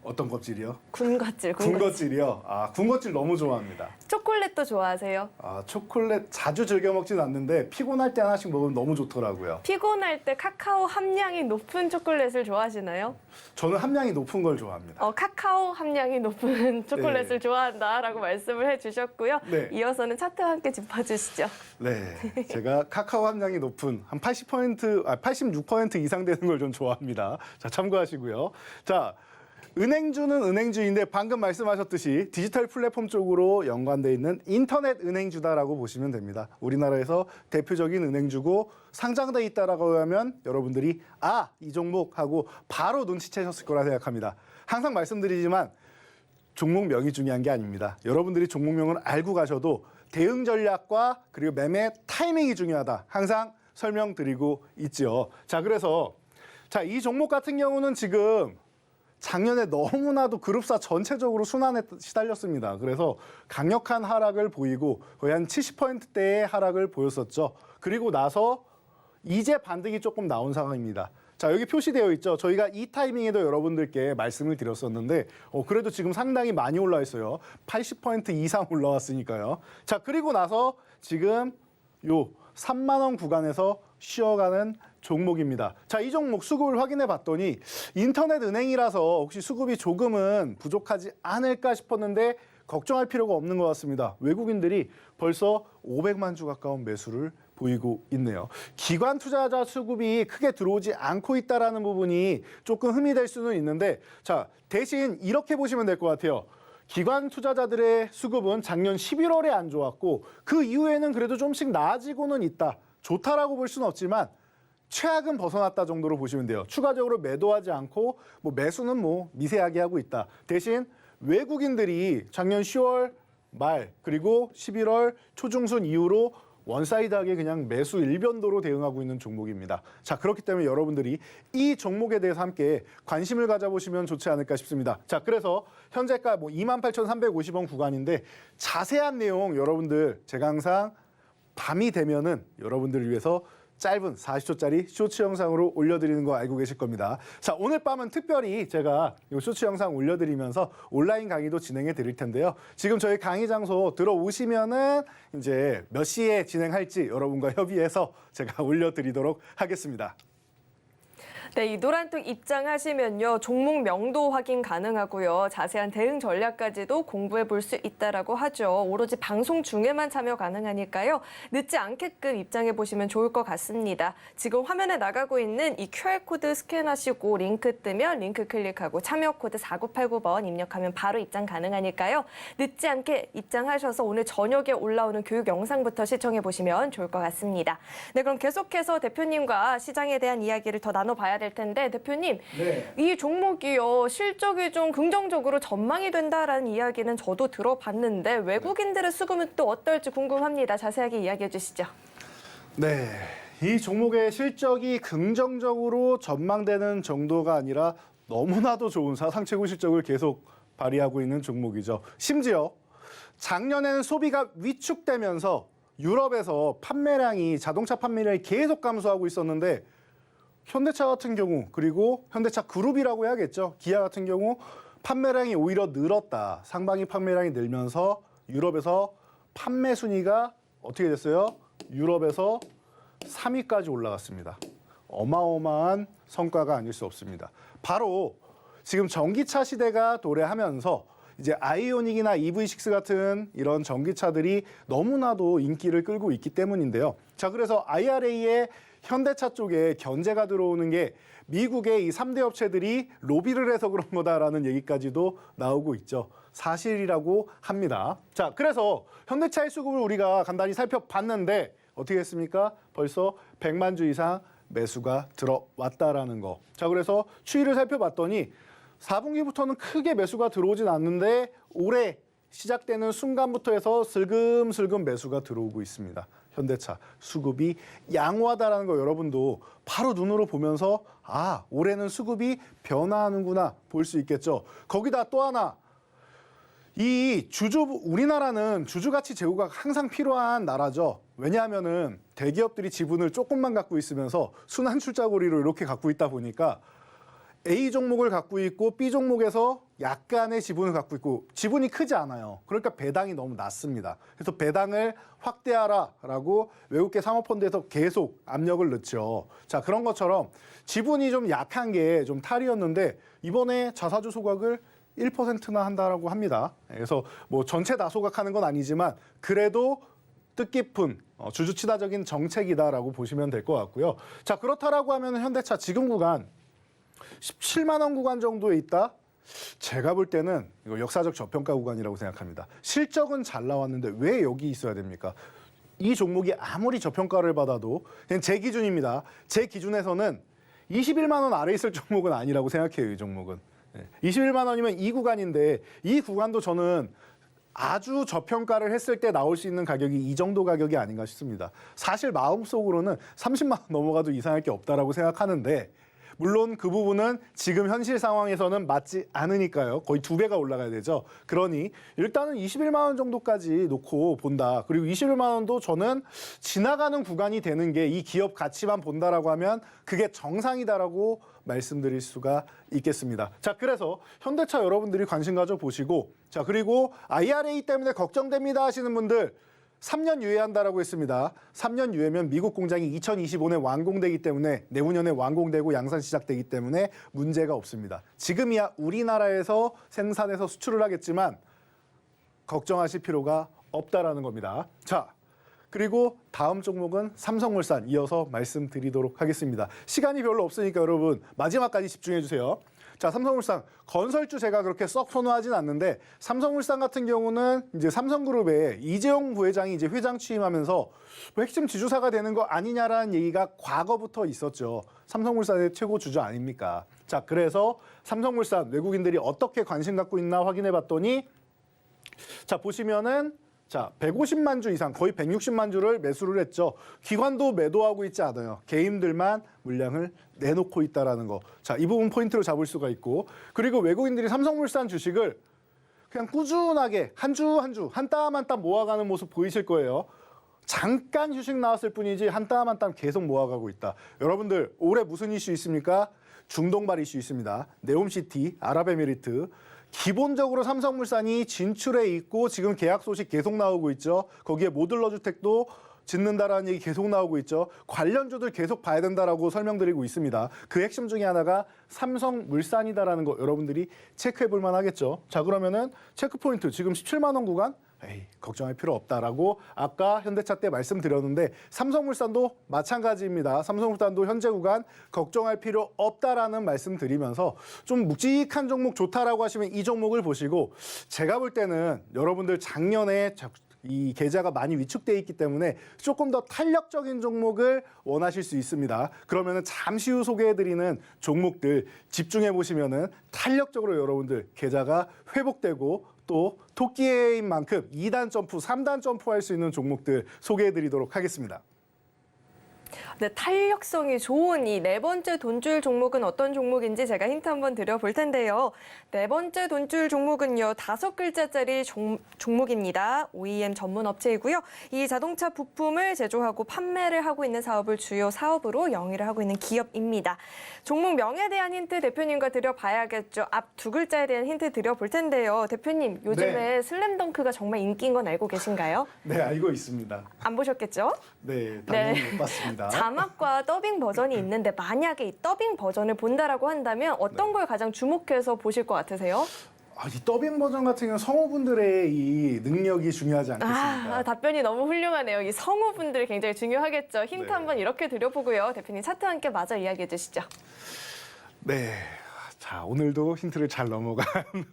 어떤 껍질이요? 군것질. 군것질이요? 아, 군것질 너무 좋아합니다. 초콜릿도 좋아하세요? 아, 초콜릿 자주 즐겨 먹진 않는데 피곤할 때 하나씩 먹으면 너무 좋더라고요. 피곤할 때 카카오 함량이 높은 초콜릿을 좋아하시나요? 저는 함량이 높은 걸 좋아합니다. 카카오 함량이 높은 초콜릿을 네. 좋아한다라고 말씀을 해주셨고요. 네. 이어서는 차트와 함께 짚어주시죠. 네, 제가 카카오 함량이 높은 한 86% 이상 되는 걸 좀 좋아합니다. 자, 참고하시고요. 자, 은행주는 은행주인데 방금 말씀하셨듯이 디지털 플랫폼 쪽으로 연관돼 있는 인터넷 은행주다라고 보시면 됩니다. 우리나라에서 대표적인 은행주고 상장돼 있다라고 하면 여러분들이 이 종목 하고 바로 눈치채셨을 거라 생각합니다. 항상 말씀드리지만 종목명이 중요한 게 아닙니다. 여러분들이 종목명을 알고 가셔도 대응 전략과 그리고 매매 타이밍이 중요하다. 항상 설명드리고 있죠. 자, 그래서 이 종목 같은 경우는 지금 작년에 너무나도 그룹사 전체적으로 순환에 시달렸습니다. 그래서 강력한 하락을 보이고 거의 한 70%대의 하락을 보였었죠. 그리고 나서 이제 반등이 조금 나온 상황입니다. 자, 여기 표시되어 있죠. 저희가 이 타이밍에도 여러분들께 말씀을 드렸었는데 그래도 지금 상당히 많이 올라 있어요. 80% 이상 올라왔으니까요. 자, 그리고 나서 지금 요 3만 원 구간에서 쉬어가는 종목입니다. 자, 이 종목 수급을 확인해 봤더니 인터넷 은행이라서 혹시 수급이 조금은 부족하지 않을까 싶었는데 걱정할 필요가 없는 것 같습니다. 외국인들이 벌써 500만 주 가까운 매수를 보이고 있네요. 기관 투자자 수급이 크게 들어오지 않고 있다는 부분이 조금 흠이 될 수는 있는데 자, 대신 이렇게 보시면 될 것 같아요. 기관 투자자들의 수급은 작년 11월에 안 좋았고 그 이후에는 그래도 좀씩 나아지고는 있다. 좋다라고 볼 수는 없지만 최악은 벗어났다 정도로 보시면 돼요. 추가적으로 매도하지 않고 매수는 미세하게 하고 있다. 대신 외국인들이 작년 10월 말 그리고 11월 초중순 이후로 원사이드하게 그냥 매수 일변도로 대응하고 있는 종목입니다. 자, 그렇기 때문에 여러분들이 이 종목에 대해서 함께 관심을 가져보시면 좋지 않을까 싶습니다. 자, 그래서 현재가 28,350원 구간인데 자세한 내용 여러분들 제가 항상 밤이 되면은 여러분들을 위해서 짧은 40초짜리 쇼츠 영상으로 올려드리는 거 알고 계실 겁니다. 자, 오늘 밤은 특별히 제가 이 쇼츠 영상 올려드리면서 온라인 강의도 진행해 드릴 텐데요. 지금 저희 강의 장소 들어오시면은 이제 몇 시에 진행할지 여러분과 협의해서 제가 올려드리도록 하겠습니다. 네, 이 노란톡 입장하시면요. 종목 명도 확인 가능하고요. 자세한 대응 전략까지도 공부해 볼 수 있다라고 하죠. 오로지 방송 중에만 참여 가능하니까요. 늦지 않게끔 입장해 보시면 좋을 것 같습니다. 지금 화면에 나가고 있는 이 QR코드 스캔하시고 링크 뜨면 링크 클릭하고 참여 코드 4989번 입력하면 바로 입장 가능하니까요. 늦지 않게 입장하셔서 오늘 저녁에 올라오는 교육 영상부터 시청해 보시면 좋을 것 같습니다. 네, 그럼 계속해서 대표님과 시장에 대한 이야기를 더 나눠봐야 될 텐데 대표님, 네. 이 종목이요 실적이 좀 긍정적으로 전망이 된다라는 이야기는 저도 들어봤는데 외국인들의 수급은 또 어떨지 궁금합니다. 자세하게 이야기해 주시죠. 네, 이 종목의 실적이 긍정적으로 전망되는 정도가 아니라 너무나도 좋은 사상 최고 실적을 계속 발휘하고 있는 종목이죠. 심지어 작년에는 소비가 위축되면서 유럽에서 판매량이 자동차 판매량이 계속 감소하고 있었는데 현대차 같은 경우 그리고 현대차 그룹이라고 해야겠죠. 기아 같은 경우 판매량이 오히려 늘었다. 상반기 판매량이 늘면서 유럽에서 판매 순위가 어떻게 됐어요? 유럽에서 3위까지 올라갔습니다. 어마어마한 성과가 아닐 수 없습니다. 바로 지금 전기차 시대가 도래하면서 이제 아이오닉이나 EV6 같은 이런 전기차들이 너무나도 인기를 끌고 있기 때문인데요. 자, 그래서 IRA에 현대차 쪽에 견제가 들어오는 게 미국의 이 3대 업체들이 로비를 해서 그런 거다라는 얘기까지도 나오고 있죠. 사실이라고 합니다. 자, 그래서 현대차의 수급을 우리가 간단히 살펴봤는데 어떻게 했습니까? 벌써 100만 주 이상 매수가 들어왔다라는 거. 자, 그래서 추이를 살펴봤더니 4분기부터는 크게 매수가 들어오진 않는데 올해 시작되는 순간부터 해서 슬금슬금 매수가 들어오고 있습니다. 현대차 수급이 양호하다라는 거 여러분도 바로 눈으로 보면서 아, 올해는 수급이 변화하는구나 볼 수 있겠죠. 거기다 또 하나, 이 우리나라는 주주가치 제고가 항상 필요한 나라죠. 왜냐하면은 대기업들이 지분을 조금만 갖고 있으면서 순환 출자고리로 이렇게 갖고 있다 보니까 A 종목을 갖고 있고 B 종목에서 약간의 지분을 갖고 있고 지분이 크지 않아요. 그러니까 배당이 너무 낮습니다. 그래서 배당을 확대하라라고 외국계 사모펀드에서 계속 압력을 넣죠. 자, 그런 것처럼 지분이 좀 약한 게 좀 탈이었는데 이번에 자사주 소각을 1%나 한다라고 합니다. 그래서 뭐 전체 다 소각하는 건 아니지만 그래도 뜻깊은 주주 친화적인 정책이다라고 보시면 될 것 같고요. 자, 그렇다라고 하면 현대차 지금 구간 17만 원 구간 정도에 있다? 제가 볼 때는 이거 역사적 저평가 구간이라고 생각합니다. 실적은 잘 나왔는데 왜 여기 있어야 됩니까? 이 종목이 아무리 저평가를 받아도 그냥 제 기준입니다. 제 기준에서는 21만 원 아래 있을 종목은 아니라고 생각해요. 이 종목은. 21만 원이면 이 구간인데 이 구간도 저는 아주 저평가를 했을 때 나올 수 있는 가격이 이 정도 가격이 아닌가 싶습니다. 사실 마음속으로는 30만 원 넘어가도 이상할 게 없다라고 생각하는데 물론 그 부분은 지금 현실 상황에서는 맞지 않으니까요. 거의 2배가 올라가야 되죠. 그러니 일단은 21만 원 정도까지 놓고 본다. 그리고 21만 원도 저는 지나가는 구간이 되는 게 이 기업 가치만 본다라고 하면 그게 정상이다라고 말씀드릴 수가 있겠습니다. 자, 그래서 현대차 여러분들이 관심 가져보시고 자, 그리고 IRA 때문에 걱정됩니다 하시는 분들 3년 유예한다라고 했습니다. 3년 유예면 미국 공장이 2025년 완공되기 때문에 내후년에 완공되고 양산 시작되기 때문에 문제가 없습니다. 지금이야 우리나라에서 생산해서 수출을 하겠지만 걱정하실 필요가 없다라는 겁니다. 자, 그리고 다음 종목은 삼성물산 이어서 말씀드리도록 하겠습니다. 시간이 별로 없으니까 여러분 마지막까지 집중해 주세요. 자, 삼성물산 건설주 제가 그렇게 썩 선호하진 않는데 삼성물산 같은 경우는 이제 삼성그룹의 이재용 부회장이 이제 회장 취임하면서 뭐 핵심 지주사가 되는 거 아니냐라는 얘기가 과거부터 있었죠. 삼성물산의 최고 주주 아닙니까? 자, 그래서 삼성물산 외국인들이 어떻게 관심 갖고 있나 확인해 봤더니 자, 보시면은 자, 150만 주 이상, 거의 160만 주를 매수를 했죠. 기관도 매도하고 있지 않아요. 개인들만 물량을 내놓고 있다라는 거. 자, 이 부분 포인트로 잡을 수가 있고, 그리고 외국인들이 삼성물산 주식을 그냥 꾸준하게 한 주 한 땀 한 땀 모아가는 모습 보이실 거예요. 잠깐 휴식 나왔을 뿐이지 한 땀 한 땀 계속 모아가고 있다. 여러분들 올해 무슨 이슈 있습니까? 중동발 이슈 있습니다. 네옴시티, 아랍에미리트. 기본적으로 삼성물산이 진출해 있고 지금 계약 소식 계속 나오고 있죠. 거기에 모듈러 주택도 짓는다라는 얘기 계속 나오고 있죠. 관련주들 계속 봐야 된다라고 설명드리고 있습니다. 그 핵심 중에 하나가 삼성물산이다라는 거 여러분들이 체크해 볼 만하겠죠. 자, 그러면은 체크 포인트 지금 17만 원 구간 에이, 걱정할 필요 없다라고 아까 현대차 때 말씀드렸는데 삼성물산도 마찬가지입니다. 삼성물산도 현재 구간 걱정할 필요 없다라는 말씀 드리면서 좀 묵직한 종목 좋다라고 하시면 이 종목을 보시고 제가 볼 때는 여러분들 작년에 이 계좌가 많이 위축돼 있기 때문에 조금 더 탄력적인 종목을 원하실 수 있습니다. 그러면은 잠시 후 소개해드리는 종목들 집중해 보시면은 탄력적으로 여러분들 계좌가 회복되고 또 토끼인 만큼 2단 점프, 3단 점프할 수 있는 종목들 소개해드리도록 하겠습니다. 네, 탄력성이 좋은 이 네 번째 돈줄 종목은 어떤 종목인지 제가 힌트 한번 드려볼 텐데요. 네 번째 돈줄 종목은요, 5글자짜리 종목입니다. OEM 전문 업체이고요. 이 자동차 부품을 제조하고 판매를 하고 있는 사업을 주요 사업으로 영위를 하고 있는 기업입니다. 종목명에 대한 힌트 대표님과 드려봐야겠죠. 앞 두 글자에 대한 힌트 드려볼 텐데요. 대표님, 요즘에 네. 슬램덩크가 정말 인기인 건 알고 계신가요? 네, 알고 있습니다. 안 보셨겠죠? 네, 당연히 못 봤습니다. 자막과 더빙 버전이 있는데 만약에 이 더빙 버전을 본다라고 한다면 어떤 걸 가장 주목해서 보실 것 같으세요? 이 더빙 버전 같은 경우는 성우분들의 이 능력이 중요하지 않겠습니까? 답변이 너무 훌륭하네요. 이 성우분들이 굉장히 중요하겠죠. 힌트 네. 한번 이렇게 드려보고요. 대표님 차트 함께 마저 이야기해 주시죠. 네. 자, 오늘도 힌트를 잘 넘어간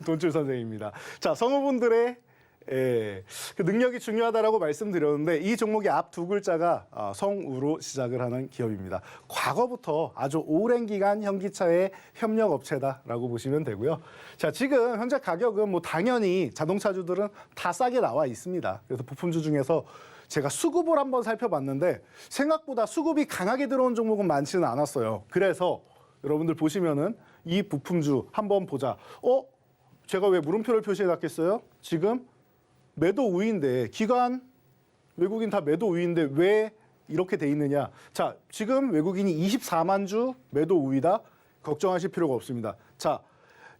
돈줄 선생입니다. 자, 성우분들의 그 능력이 중요하다라고 말씀드렸는데 이 종목의 앞 두 글자가 성우로 시작을 하는 기업입니다. 과거부터 아주 오랜 기간 현기차의 협력 업체다라고 보시면 되고요. 자, 지금 현재 가격은 뭐 당연히 자동차주들은 다 싸게 나와 있습니다. 그래서 부품주 중에서 제가 수급을 한번 살펴봤는데 생각보다 수급이 강하게 들어온 종목은 많지는 않았어요. 그래서 여러분들 보시면은 이 부품주 한번 보자. 제가 왜 물음표를 표시해 놨겠어요? 지금 매도 우위인데 기관 외국인 다 매도 우위인데 왜 이렇게 돼 있느냐? 자, 지금 외국인이 24만 주 매도 우위다. 걱정하실 필요가 없습니다. 자,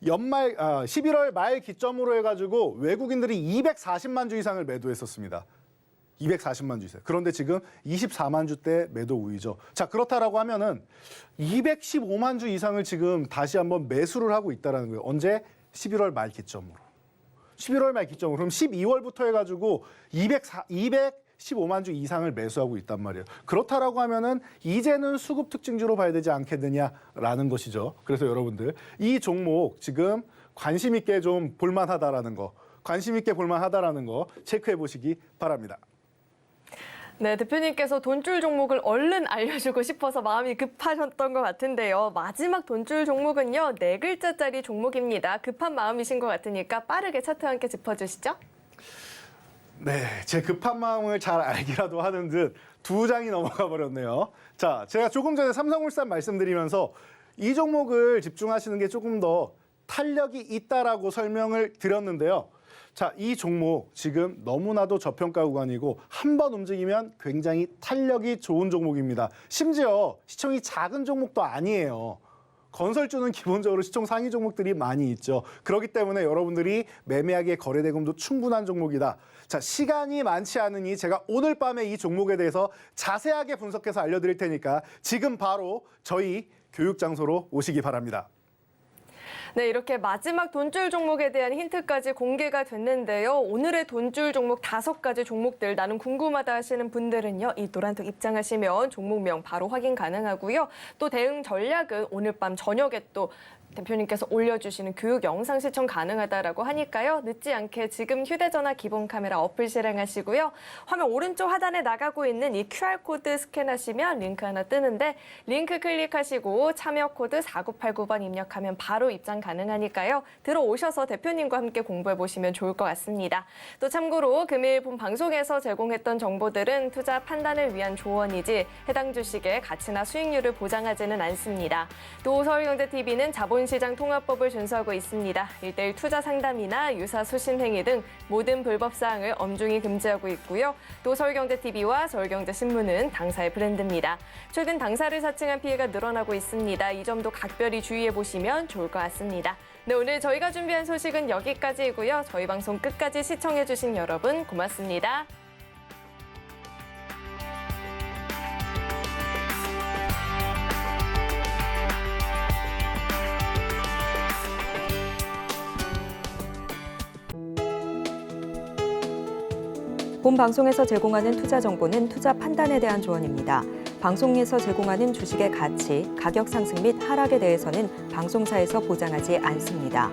11월 말 기점으로 해가지고 외국인들이 240만 주 이상을 매도했었습니다. 240만 주 이상. 그런데 지금 24만 주대 매도 우위죠. 자, 그렇다라고 하면은 215만 주 이상을 지금 다시 한번 매수를 하고 있다라는 거예요. 언제? 11월 말 기점으로. 11월 말 기점으로. 그럼 12월부터 해가지고 215만 주 이상을 매수하고 있단 말이에요. 그렇다라고 하면은 이제는 수급 특징주로 봐야 되지 않겠느냐라는 것이죠. 그래서 여러분들 이 종목 지금 관심 있게 좀 볼만하다라는 거, 관심 있게 볼만하다라는 거 체크해 보시기 바랍니다. 네, 대표님께서 돈줄 종목을 얼른 알려주고 싶어서 마음이 급하셨던 것 같은데요. 마지막 돈줄 종목은요, 4글자짜리 종목입니다. 급한 마음이신 것 같으니까 빠르게 차트와 함께 짚어주시죠. 네, 제 급한 마음을 잘 알기라도 하는 듯 2장이 넘어가 버렸네요. 자, 제가 조금 전에 삼성물산 말씀드리면서 이 종목을 집중하시는 게 조금 더 탄력이 있다라고 설명을 드렸는데요. 자, 이 종목 지금 너무나도 저평가 구간이고 한 번 움직이면 굉장히 탄력이 좋은 종목입니다. 심지어 시총이 작은 종목도 아니에요. 건설주는 기본적으로 시총 상위 종목들이 많이 있죠. 그렇기 때문에 여러분들이 매매하기에 거래대금도 충분한 종목이다. 자, 시간이 많지 않으니 제가 오늘 밤에 이 종목에 대해서 자세하게 분석해서 알려드릴 테니까 지금 바로 저희 교육 장소로 오시기 바랍니다. 네, 이렇게 마지막 돈줄 종목에 대한 힌트까지 공개가 됐는데요. 오늘의 돈줄 종목 5가지 종목들 나는 궁금하다 하시는 분들은요. 이 노란톡 입장하시면 종목명 바로 확인 가능하고요. 또 대응 전략은 오늘 밤 저녁에 또 대표님께서 올려주시는 교육 영상 시청 가능하다라고 하니까요. 늦지 않게 지금 휴대전화 기본 카메라 어플 실행하시고요. 화면 오른쪽 하단에 나가고 있는 이 QR코드 스캔하시면 링크 하나 뜨는데 링크 클릭하시고 참여 코드 4989번 입력하면 바로 입장 가능하니까요. 들어오셔서 대표님과 함께 공부해 보시면 좋을 것 같습니다. 또 참고로 금일 본 방송에서 제공했던 정보들은 투자 판단을 위한 조언이지 해당 주식의 가치나 수익률을 보장하지는 않습니다. 또 서울경제TV는 자본시장 통합법을 준수하고 있습니다. 1:1 투자 상담이나 유사 수신 행위 등 모든 불법 사항을 엄중히 금지하고 있고요. 또 서울경제TV와 서울경제신문은 당사의 브랜드입니다. 최근 당사를 사칭한 피해가 늘어나고 있습니다. 이 점도 각별히 주의해 보시면 좋을 것 같습니다. 네, 오늘 저희가 준비한 소식은 여기까지이고요. 저희 방송 끝까지 시청해 주신 여러분 고맙습니다. 본 방송에서 제공하는 투자 정보는 투자 판단에 대한 조언입니다. 방송에서 제공하는 주식의 가치, 가격 상승 및 하락에 대해서는 방송사에서 보장하지 않습니다.